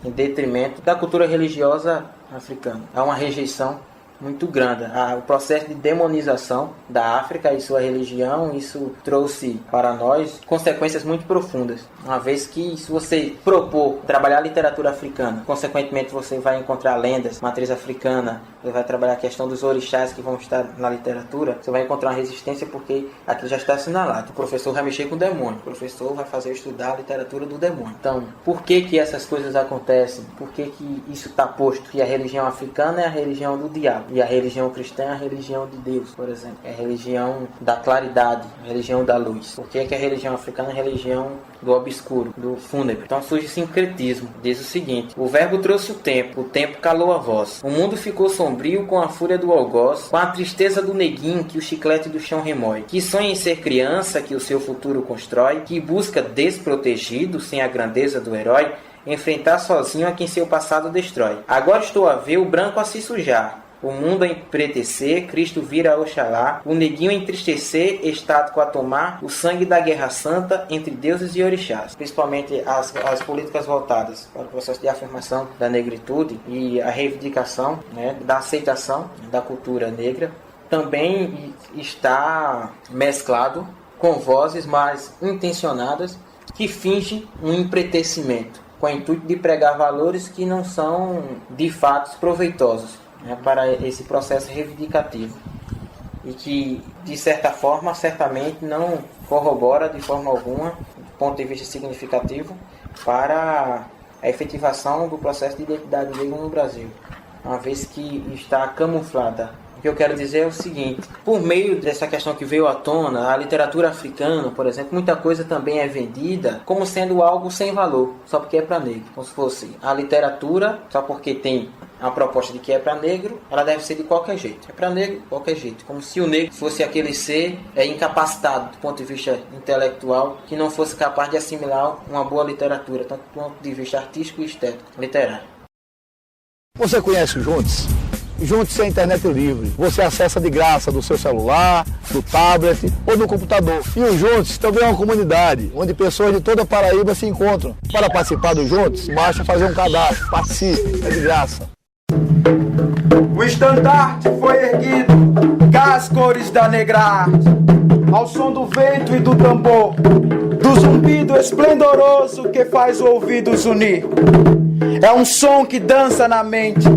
em detrimento da cultura religiosa africana. Há uma rejeição muito grande. O processo de demonização da África e sua religião, isso trouxe para nós consequências muito profundas. Uma vez que, se você propor trabalhar a literatura africana, consequentemente você vai encontrar lendas, matriz africana, você vai trabalhar a questão dos orixás que vão estar na literatura, você vai encontrar uma resistência porque aquilo já está assinalado. O professor vai mexer com o demônio, o professor vai fazer estudar a literatura do demônio. Então, por que essas coisas acontecem? Por que isso está posto? Que a religião africana é a religião do diabo. E a religião cristã é a religião de Deus, por exemplo. É a religião da claridade, a religião da luz. Por que a religião africana é a religião do obscuro, do fúnebre? Então surge o sincretismo. Diz o seguinte: o verbo trouxe o tempo calou a voz. O mundo ficou sombrio com a fúria do algoz, com a tristeza do neguinho que o chiclete do chão remói. Que sonha em ser criança, que o seu futuro constrói, que busca desprotegido, sem a grandeza do herói, enfrentar sozinho a quem seu passado destrói. Agora estou a ver o branco a se sujar, o mundo a empretecer, Cristo vira a Oxalá, o neguinho a entristecer, estático a tomar o sangue da guerra santa entre deuses e orixás. Principalmente as políticas voltadas para o processo de afirmação da negritude e a reivindicação, da aceitação da cultura negra, também está mesclado com vozes mais intencionadas que finge um empretecimento, com o intuito de pregar valores que não são de fato proveitosos, né, para esse processo reivindicativo e que, de certa forma, certamente não corrobora de forma alguma, do ponto de vista significativo, para a efetivação do processo de identidade negra no Brasil, uma vez que está camuflada. O que eu quero dizer é o seguinte: por meio dessa questão que veio à tona, a literatura africana, por exemplo, muita coisa também é vendida como sendo algo sem valor, só porque é para negro. Como se fosse a literatura, só porque tem a proposta de que é para negro, ela deve ser de qualquer jeito. É para negro, de qualquer jeito. Como se o negro fosse aquele ser incapacitado do ponto de vista intelectual, que não fosse capaz de assimilar uma boa literatura, tanto do ponto de vista artístico e estético, literário. Você conhece o Juntos? Junte-se à internet livre. Você acessa de graça do seu celular, do tablet ou do computador. E o Juntos também é uma comunidade, onde pessoas de toda a Paraíba se encontram. Para participar do Juntos, basta fazer um cadastro. Participe, é de graça. O estandarte foi erguido, cá as cores da negra arte, ao som do vento e do tambor, do zumbido esplendoroso que faz o ouvido unir. É um som que dança na mente,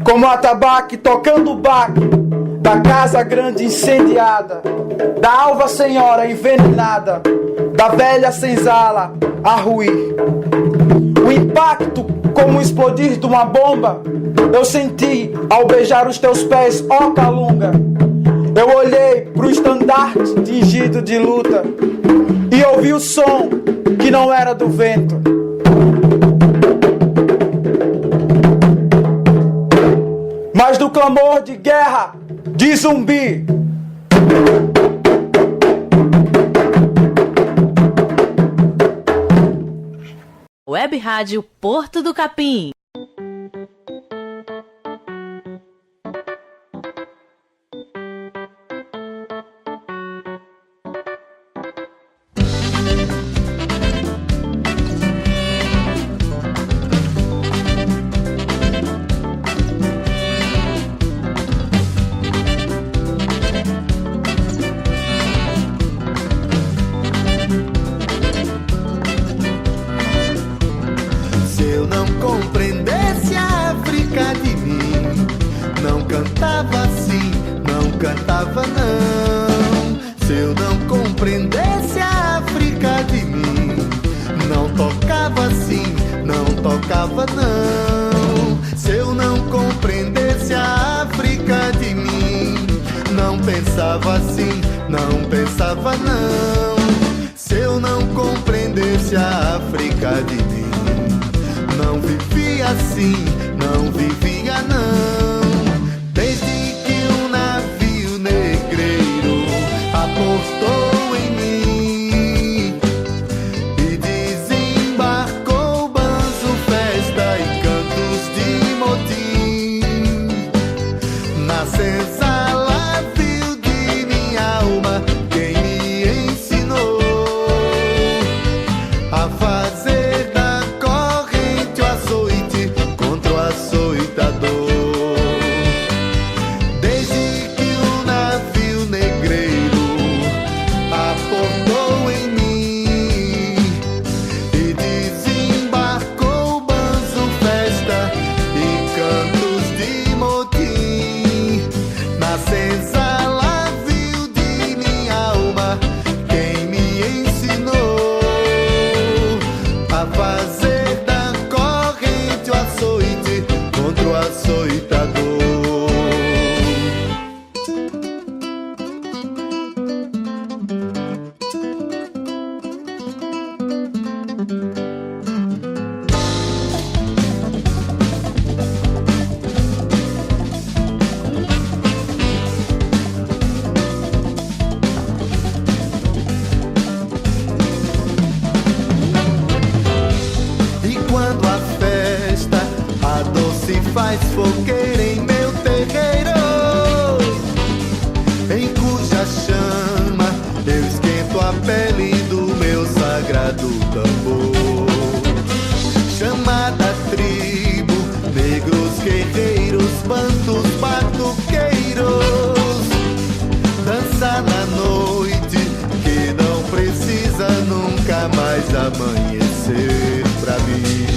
como atabaque tocando o baque da casa grande incendiada, da alva senhora envenenada, da velha senzala a ruir. O impacto, como o explodir de uma bomba, eu senti ao beijar os teus pés, ó Calunga. Eu olhei pro estandarte tingido de luta e ouvi o som que não era do vento. Mas do clamor de guerra, de zumbi. Web Rádio Porto do Capim. Nunca nunca mais amanhecer pra mim.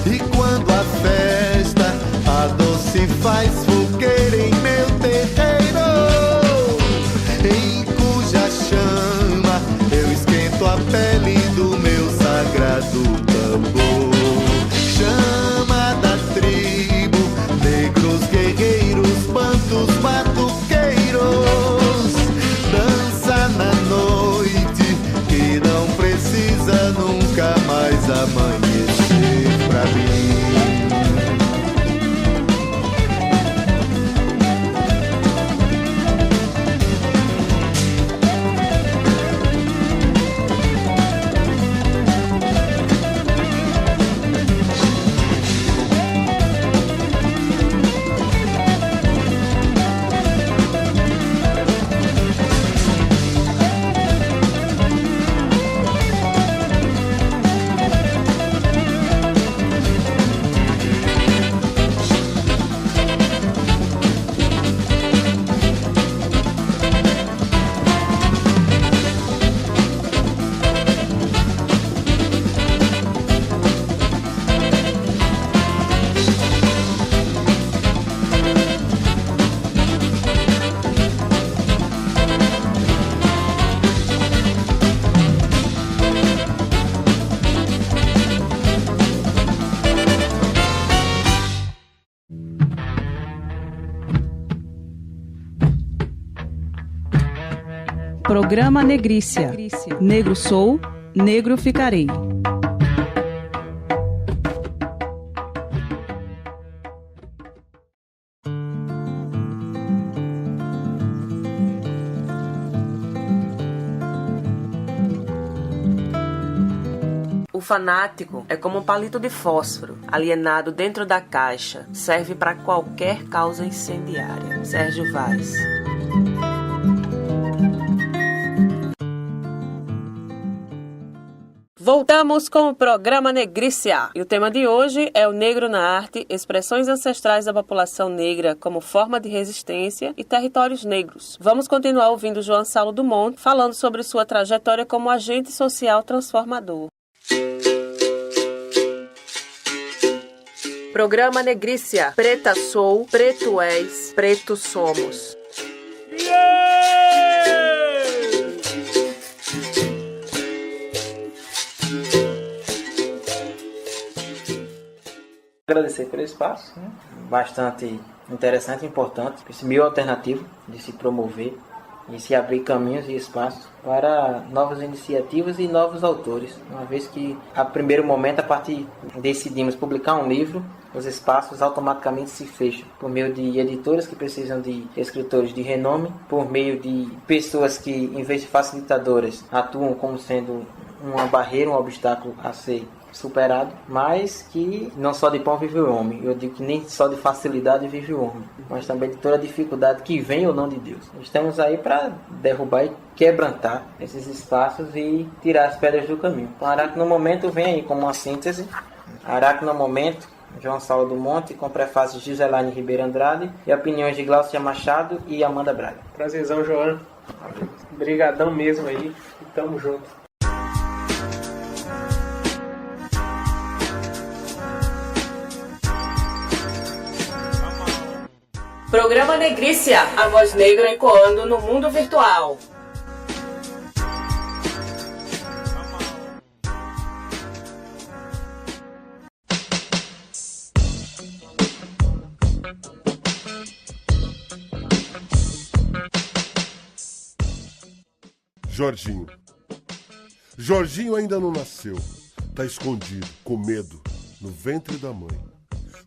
E quando a festa, a doce faz fogueira em meu terreiro, em cuja chama eu esquento a pele do meu sagrado tambor. Chama da tribo, negros guerreiros, bantos batuqueiros, dança na noite que não precisa nunca mais amanhecer pra mim. Programa Negrícia. Negro sou, negro ficarei. O fanático é como um palito de fósforo, alienado dentro da caixa, serve para qualquer causa incendiária. Sérgio Vaz. Voltamos com o programa Negrícia. E o tema de hoje é o negro na arte, expressões ancestrais da população negra como forma de resistência e territórios negros. Vamos continuar ouvindo João Saulo Dumont falando sobre sua trajetória como agente social transformador. Programa Negrícia. Preta sou, preto és, preto somos. Agradecer pelo espaço, né? Bastante interessante e importante, esse meio alternativo de se promover e se abrir caminhos e espaços para novas iniciativas e novos autores. Uma vez que, a primeiro momento, a partir decidimos publicar um livro, os espaços automaticamente se fecham por meio de editoras que precisam de escritores de renome, por meio de pessoas que, em vez de facilitadoras, atuam como sendo uma barreira, um obstáculo a ser superado, mas que não só de pão vive o homem. Eu digo que nem só de facilidade vive o homem, mas também de toda a dificuldade que vem ou não de Deus. Estamos aí para derrubar e quebrantar esses espaços e tirar as pedras do caminho. Então, Araque no Momento vem aí como uma síntese. Araque no Momento, João Saulo Dumont, com prefácio de Giselaine Ribeiro Andrade e opiniões de Glaucia Machado e Amanda Braga. Prazerzão, João. Obrigadão mesmo aí. E tamo junto. Programa Negrícia, a voz negra ecoando no mundo virtual. Jorginho. Jorginho ainda não nasceu. Tá escondido, com medo, no ventre da mãe.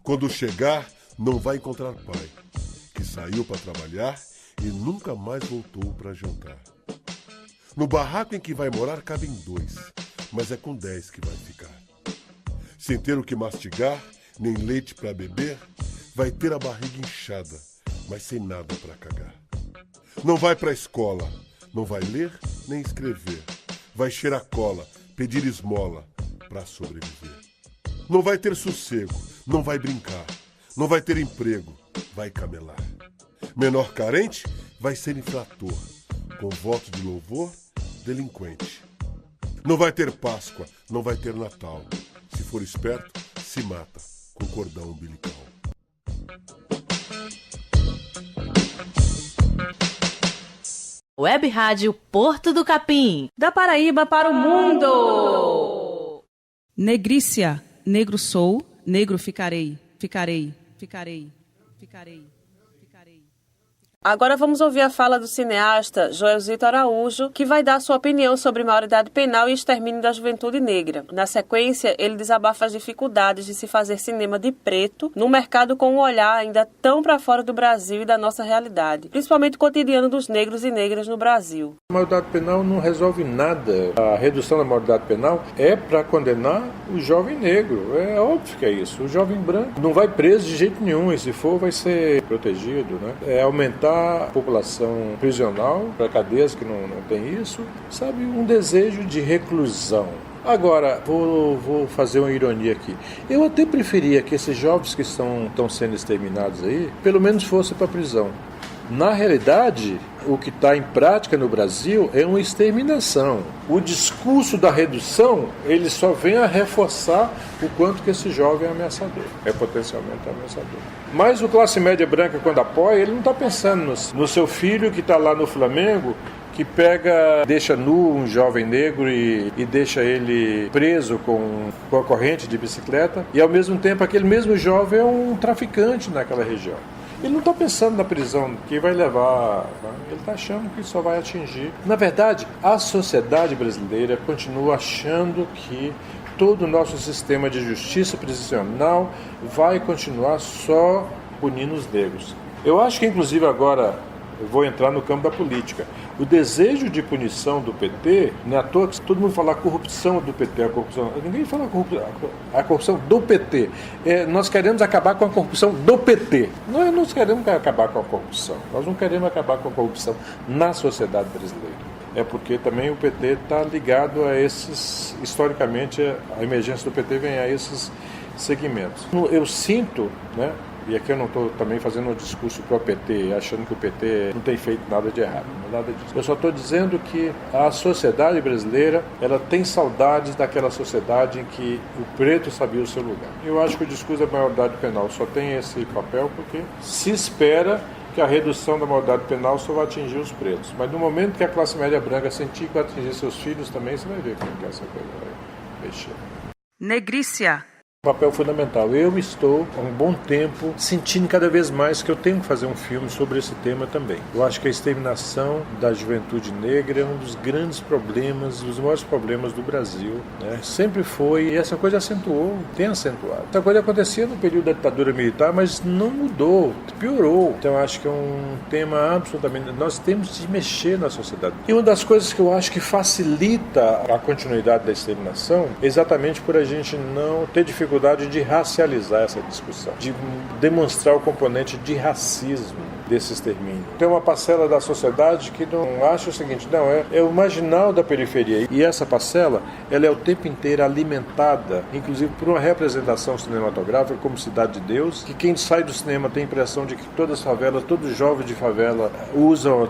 Quando chegar, não vai encontrar pai, que saiu para trabalhar e nunca mais voltou para jantar. No barraco em que vai morar cabem 2, mas é com 10 que vai ficar. Sem ter o que mastigar, nem leite para beber, vai ter a barriga inchada, mas sem nada para cagar. Não vai para a escola, não vai ler nem escrever, vai cheirar cola, pedir esmola para sobreviver. Não vai ter sossego, não vai brincar, não vai ter emprego, vai camelar. Menor carente vai ser infrator, com voto de louvor, delinquente. Não vai ter Páscoa, não vai ter Natal. Se for esperto, se mata com cordão umbilical. Web Rádio Porto do Capim. Da Paraíba para o mundo. Negrícia, negro sou, negro ficarei, ficarei, ficarei, ficarei. Agora vamos ouvir a fala do cineasta Joelzito Araújo, que vai dar sua opinião sobre maioridade penal e extermínio da juventude negra. Na sequência, ele desabafa as dificuldades de se fazer cinema de preto num mercado com um olhar ainda tão para fora do Brasil e da nossa realidade, principalmente o cotidiano dos negros e negras no Brasil. A maioridade penal não resolve nada. A redução da maioridade penal é para condenar o jovem negro. É óbvio que é isso. O jovem branco não vai preso de jeito nenhum, e se for vai ser protegido, né? É aumentar a população prisional para cadeias que não tem isso, sabe, um desejo de reclusão. Agora, vou fazer uma ironia aqui. Eu até preferia que esses jovens que estão sendo exterminados aí, pelo menos fossem para a prisão. Na realidade, o que está em prática no Brasil é uma exterminação. O discurso da redução, ele só vem a reforçar o quanto que esse jovem é ameaçador, é potencialmente ameaçador. Mas o classe média branca, quando apoia, ele não está pensando no seu filho que está lá no Flamengo, que deixa nu um jovem negro e deixa ele preso com a corrente de bicicleta, e ao mesmo tempo aquele mesmo jovem é um traficante naquela região. Ele não está pensando na prisão que vai levar, ele está achando que só vai atingir. Na verdade, a sociedade brasileira continua achando que todo o nosso sistema de justiça prisional vai continuar só punindo os negros. Eu acho que, inclusive, agora eu vou entrar no campo da política. O desejo de punição do PT, não é à toa que todo mundo fala a corrupção do PT, a corrupção. Ninguém fala a corrupção do PT. Nós queremos acabar com a corrupção do PT. Nós queremos acabar com a corrupção. Nós não queremos acabar com a corrupção na sociedade brasileira. É porque também o PT está ligado a esses, historicamente, a emergência do PT vem a esses segmentos. Eu sinto, né? E aqui eu não estou também fazendo um discurso para o PT, achando que o PT não tem feito nada de errado, não é nada disso. Eu só estou dizendo que a sociedade brasileira, ela tem saudades daquela sociedade em que o preto sabia o seu lugar. Eu acho que o discurso da maioridade penal só tem esse papel porque se espera que a redução da maioridade penal só vai atingir os pretos. Mas no momento que a classe média branca sentir que vai atingir seus filhos também, você vai ver como que essa coisa vai mexer. Negrícia. Papel fundamental. Eu estou há um bom tempo sentindo cada vez mais que eu tenho que fazer um filme sobre esse tema também. Eu acho que a exterminação da juventude negra é um dos grandes problemas, dos maiores problemas do Brasil, né? Sempre foi, e essa coisa acentuou, tem acentuado. Essa coisa acontecia no período da ditadura militar, mas não mudou, piorou. Então eu acho que é um tema absolutamente... Nós temos de mexer na sociedade. E uma das coisas que eu acho que facilita a continuidade da exterminação é exatamente por a gente não ter dificuldade de racializar essa discussão, de demonstrar o componente de racismo desse extermínio. Tem uma parcela da sociedade que não acha o seguinte, não, é o marginal da periferia. E essa parcela, ela é o tempo inteiro alimentada, inclusive por uma representação cinematográfica como Cidade de Deus, que quem sai do cinema tem a impressão de que todas as favelas, todo jovem de favela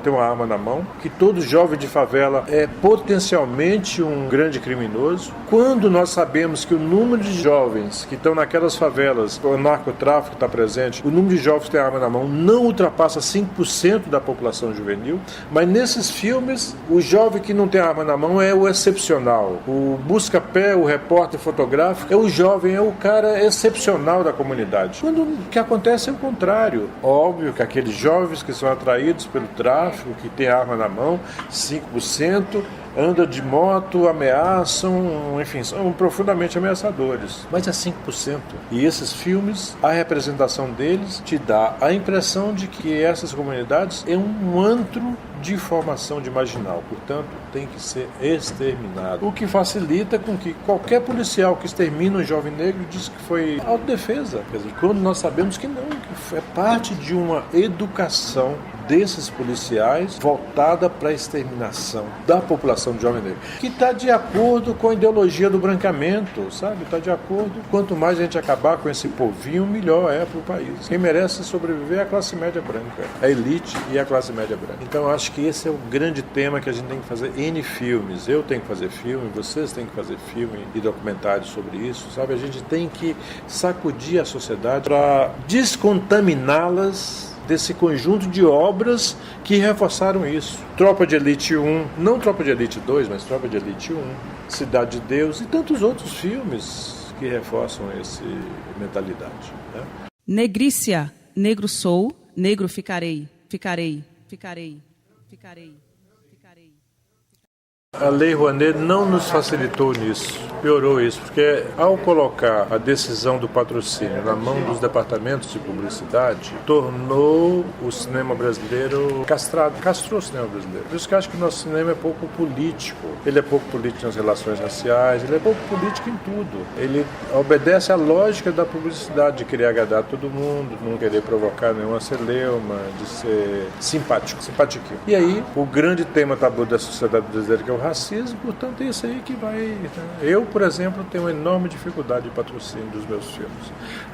tem uma arma na mão, que todo jovem de favela é potencialmente um grande criminoso, quando nós sabemos que o número de jovens que estão naquelas favelas, o narcotráfico está presente, o número de jovens que têm arma na mão não ultrapassa 5% da população juvenil, mas nesses filmes, o jovem que não tem arma na mão é o excepcional. O busca-pé, o repórter fotográfico, é o jovem, é o cara excepcional da comunidade. Quando o que acontece é o contrário. Óbvio que aqueles jovens que são atraídos pelo tráfico, que têm arma na mão, 5%, andam de moto, ameaçam, enfim, são profundamente ameaçadores. Mas é 5%. E esses filmes, a representação deles te dá a impressão de que essas comunidades é um antro de formação de marginal, portanto, tem que ser exterminado. O que facilita com que qualquer policial que extermina um jovem negro diz que foi autodefesa. Quer dizer, quando nós sabemos que não, que é parte de uma educação desses policiais voltada para a exterminação da população de jovem negro, que está de acordo com a ideologia do brancamento, sabe? Está de acordo. Quanto mais a gente acabar com esse povinho, melhor é para o país. Quem merece sobreviver é a classe média branca, a elite e a classe média branca. Então, acho acho que esse é o grande tema que a gente tem que fazer N filmes. Eu tenho que fazer filme, vocês têm que fazer filme e documentários sobre isso, sabe? A gente tem que sacudir a sociedade para descontaminá-las desse conjunto de obras que reforçaram isso. Tropa de Elite 1, não Tropa de Elite 2, mas Tropa de Elite 1, Cidade de Deus e tantos outros filmes que reforçam essa mentalidade, né? Negrícia, negro sou, negro ficarei, ficarei, ficarei, ficarei. A Lei Rouanet não nos facilitou nisso, piorou isso, porque ao colocar a decisão do patrocínio na mão dos departamentos de publicidade, tornou o cinema brasileiro castrado, castrou o cinema brasileiro. Por isso que eu acho que o nosso cinema é pouco político. Ele é pouco político nas relações raciais, ele é pouco político em tudo. Ele obedece à lógica da publicidade, de querer agradar todo mundo, não querer provocar nenhuma celeuma, de ser simpático, simpatiquinho. E aí, o grande tema tabu da sociedade brasileira, que é o racismo, portanto é isso aí que vai... Eu, por exemplo, tenho uma enorme dificuldade de patrocínio dos meus filmes.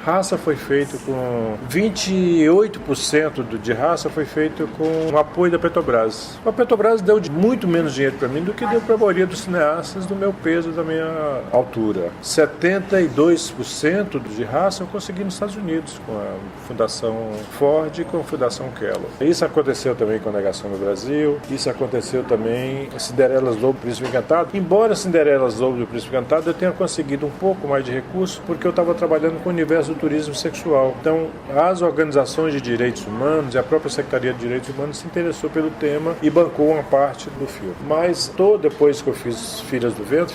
Raça foi feito com 28% de Raça foi feito com o apoio da Petrobras. A Petrobras deu muito menos dinheiro para mim do que deu para a maioria dos cineastas do meu peso, da minha altura. 72% de Raça eu consegui nos Estados Unidos com a Fundação Ford e com a Fundação Kellogg. Isso aconteceu também com a Negação no Brasil, isso aconteceu também com Cinderelas Lobo do Príncipe Encantado. Embora Cinderelas Lobo do Príncipe Encantado eu tenha conseguido um pouco mais de recursos porque eu estava trabalhando com o universo do turismo sexual. Então, as organizações de direitos humanos e a própria Secretaria de Direitos Humanos se interessou pelo tema e bancou uma parte do filme. Mas, depois que eu fiz Filhas do Vento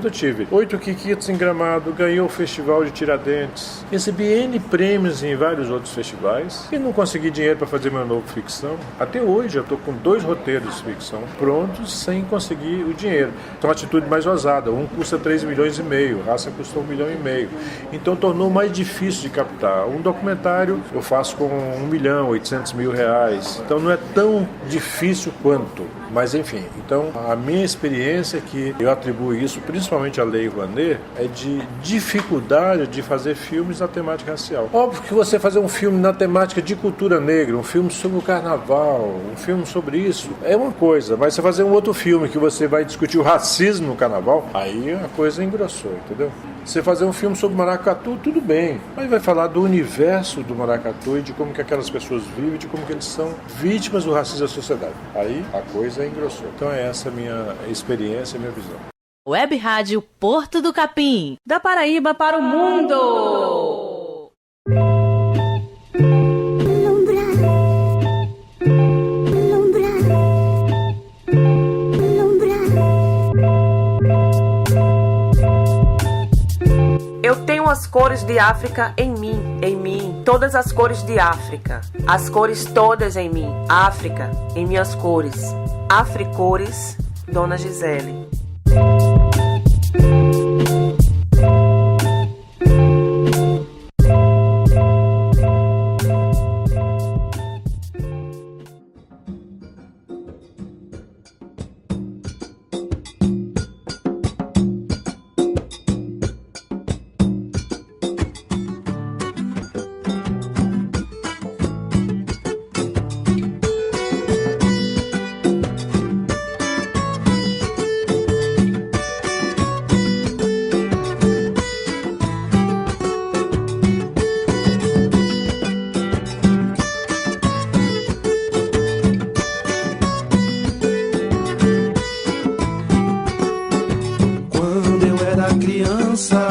eu tive 8 Quiquitos em Gramado, ganhou o Festival de Tiradentes, recebi N prêmios em vários outros festivais e não consegui dinheiro para fazer meu novo ficção. Até hoje eu estou com 2 roteiros de ficção prontos sem conseguir o dinheiro. Então, uma atitude mais ousada. Um custa 3,5 milhões, Raça custou 1,5 milhão. Então, tornou mais difícil de captar. Um documentário eu faço com 1.800.000 reais. Então, não é tão difícil quanto. Mas, enfim. Então, a minha experiência é que eu atribuo isso, principalmente à Lei Rouanet, é de dificuldade de fazer filmes na temática racial. Óbvio que você fazer um filme na temática de cultura negra, um filme sobre o carnaval, um filme sobre isso, é uma coisa. Mas você fazer um outro filme que você vai discutir o racismo no carnaval, aí a coisa engrossou, entendeu? Você fazer um filme sobre maracatu, tudo bem, mas vai falar do universo do maracatu e de como que aquelas pessoas vivem, de como que eles são vítimas do racismo da sociedade. Aí a coisa engrossou. Então é essa a minha experiência, a minha visão. Web Rádio Porto do Capim, da Paraíba para o mundo. Eu tenho as cores de África em mim, todas as cores de África, as cores todas em mim, África, em minhas cores, Africores, Dona Gisele.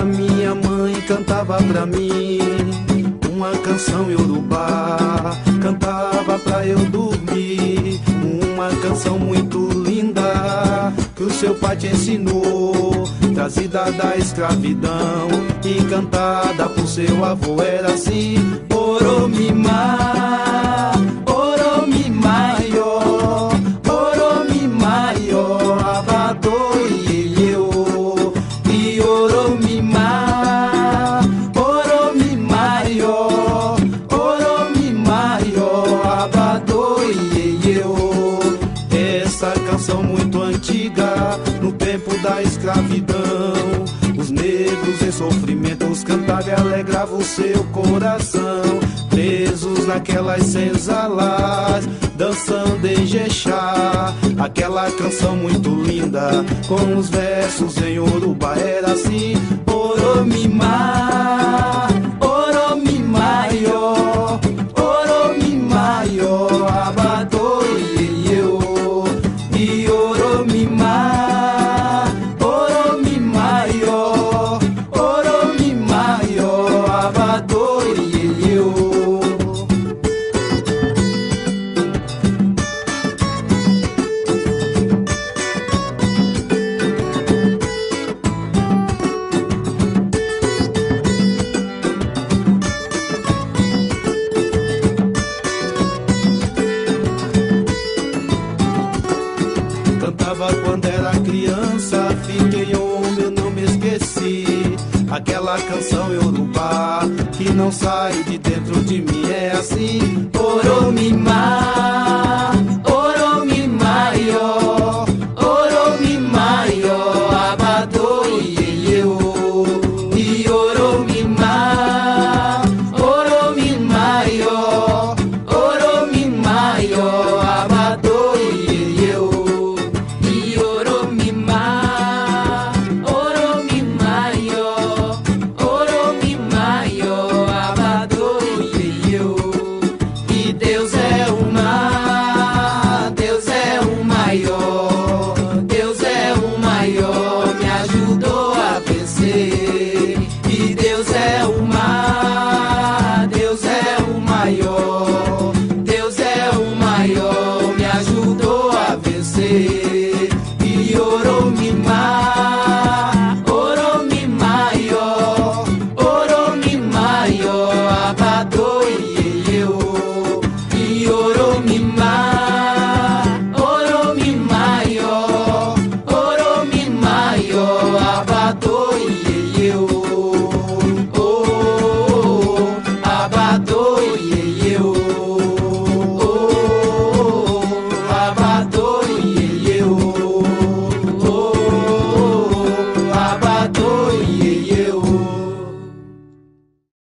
Minha mãe cantava pra mim uma canção iorubá, cantava pra eu dormir, uma canção muito linda que o seu pai te ensinou, trazida da escravidão e cantada por seu avô. Era assim: Oromimá, Oromimaió, Oromimaió, Abadô e eu. Oromimá, Oromimaió, Oromimaió, Abadô e eu. Essa canção muito antiga, no tempo da escravidão, os negros em sofrimentos cantavam e alegravam o seu coração, presos naquelas senzalas, dançando em Jexá. aquela canção muito linda, com os versos em Yorubá era assim: Oromimá, Oromimayo, Oromimayo, Abadô Ieyeo, e Oromimá, Oromimayo, Oromimayo, Abadô Ieyeo. Quando era criança, fiquei homem, eu não me esqueci. Aquela canção Yorubá que não sai de dentro de mim é assim: Oromimá, Oromimayo, Oromimayo, Abadô Ieyeo, e Oromimá, Oromimayo, Oromimayo, Abadô Ieyeo.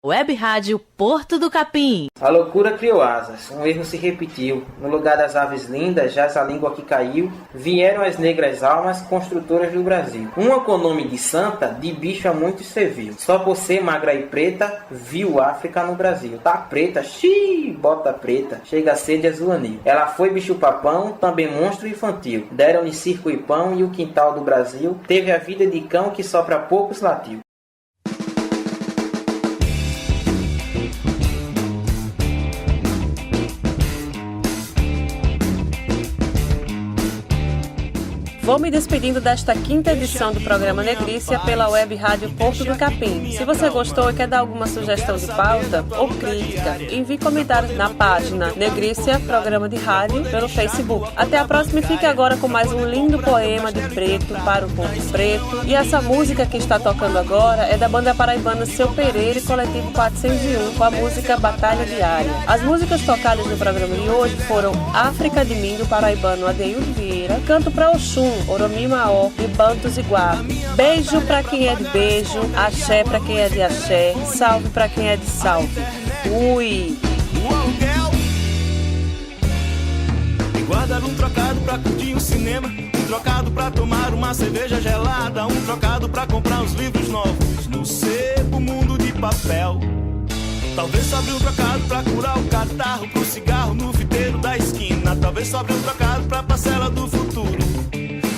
Web Rádio Porto do Capim. A loucura criou asas, um erro se repetiu. No lugar das aves lindas, jaz a língua que caiu. Vieram as negras almas construtoras do Brasil. Uma com nome de santa, de bicho a muitos serviu. Só por ser magra e preta, viu África no Brasil. Tá preta, xiii, bota preta, chega a ser de azul anil. Ela foi bicho papão, também monstro infantil. Deram-lhe circo e pão e o quintal do Brasil teve a vida de cão que só pra poucos latiu. Vou me despedindo desta quinta edição do programa Negrícia pela Web Rádio Porto do Capim. Se você gostou e quer dar alguma sugestão de pauta ou crítica, envie comentários na página Negrícia, programa de rádio, pelo Facebook. Até a próxima e fique agora com mais um lindo poema de preto para o povo preto. E essa música que está tocando agora é da banda paraibana Seu Pereira e Coletivo 401, com a música Batalha Diária. As músicas tocadas no programa de hoje foram África de Mim, do paraibano Adeildo Vieira, Canto pra Oxum, Oromimaó e Bantos Iguape. Beijo pra quem é de beijo, axé pra quem é de axé, salve pra quem é de salve. Ui! Guardar um trocado pra curtir um cinema, um trocado pra tomar uma cerveja gelada, um trocado pra comprar uns livros novos no sebo mundo de papel. Talvez sobre um trocado pra curar o catarro, pro cigarro no fiteiro da esquina. Talvez sobre um trocado pra parcela do futuro,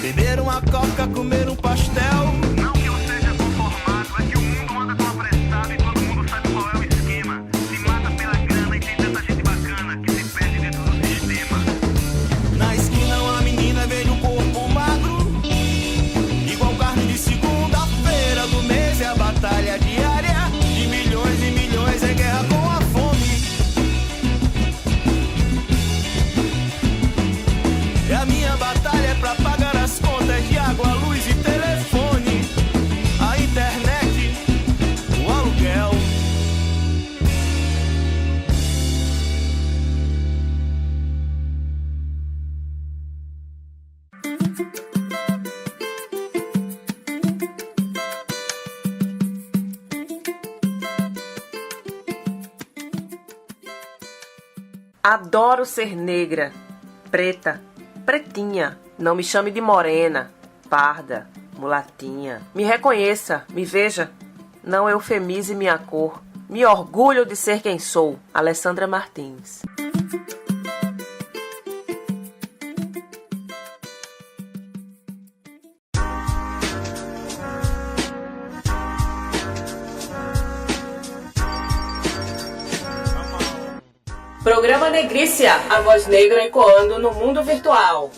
beber uma coca, comer um pastel. Não que eu seja conformado, é que o mundo anda tão apressado e todo mundo sabe qual é o esquema. Se mata pela grana e tem tanta gente bacana que se perde dentro do sistema. Na esquina uma menina veio um corpo magro, igual carne de segunda-feira do mês. É a batalha diária de milhões e milhões, é guerra com a fome. E a minha batalha é pra pagar as contas de água, luz e telefone, a internet, o aluguel. Adoro ser negra, preta, pretinha, Não me chame de morena, parda, mulatinha. Me reconheça, me veja. Não eufemize minha cor. Me orgulho de ser quem sou. Alessandra Martins. Programa Negrícia, a voz negra ecoando no mundo virtual.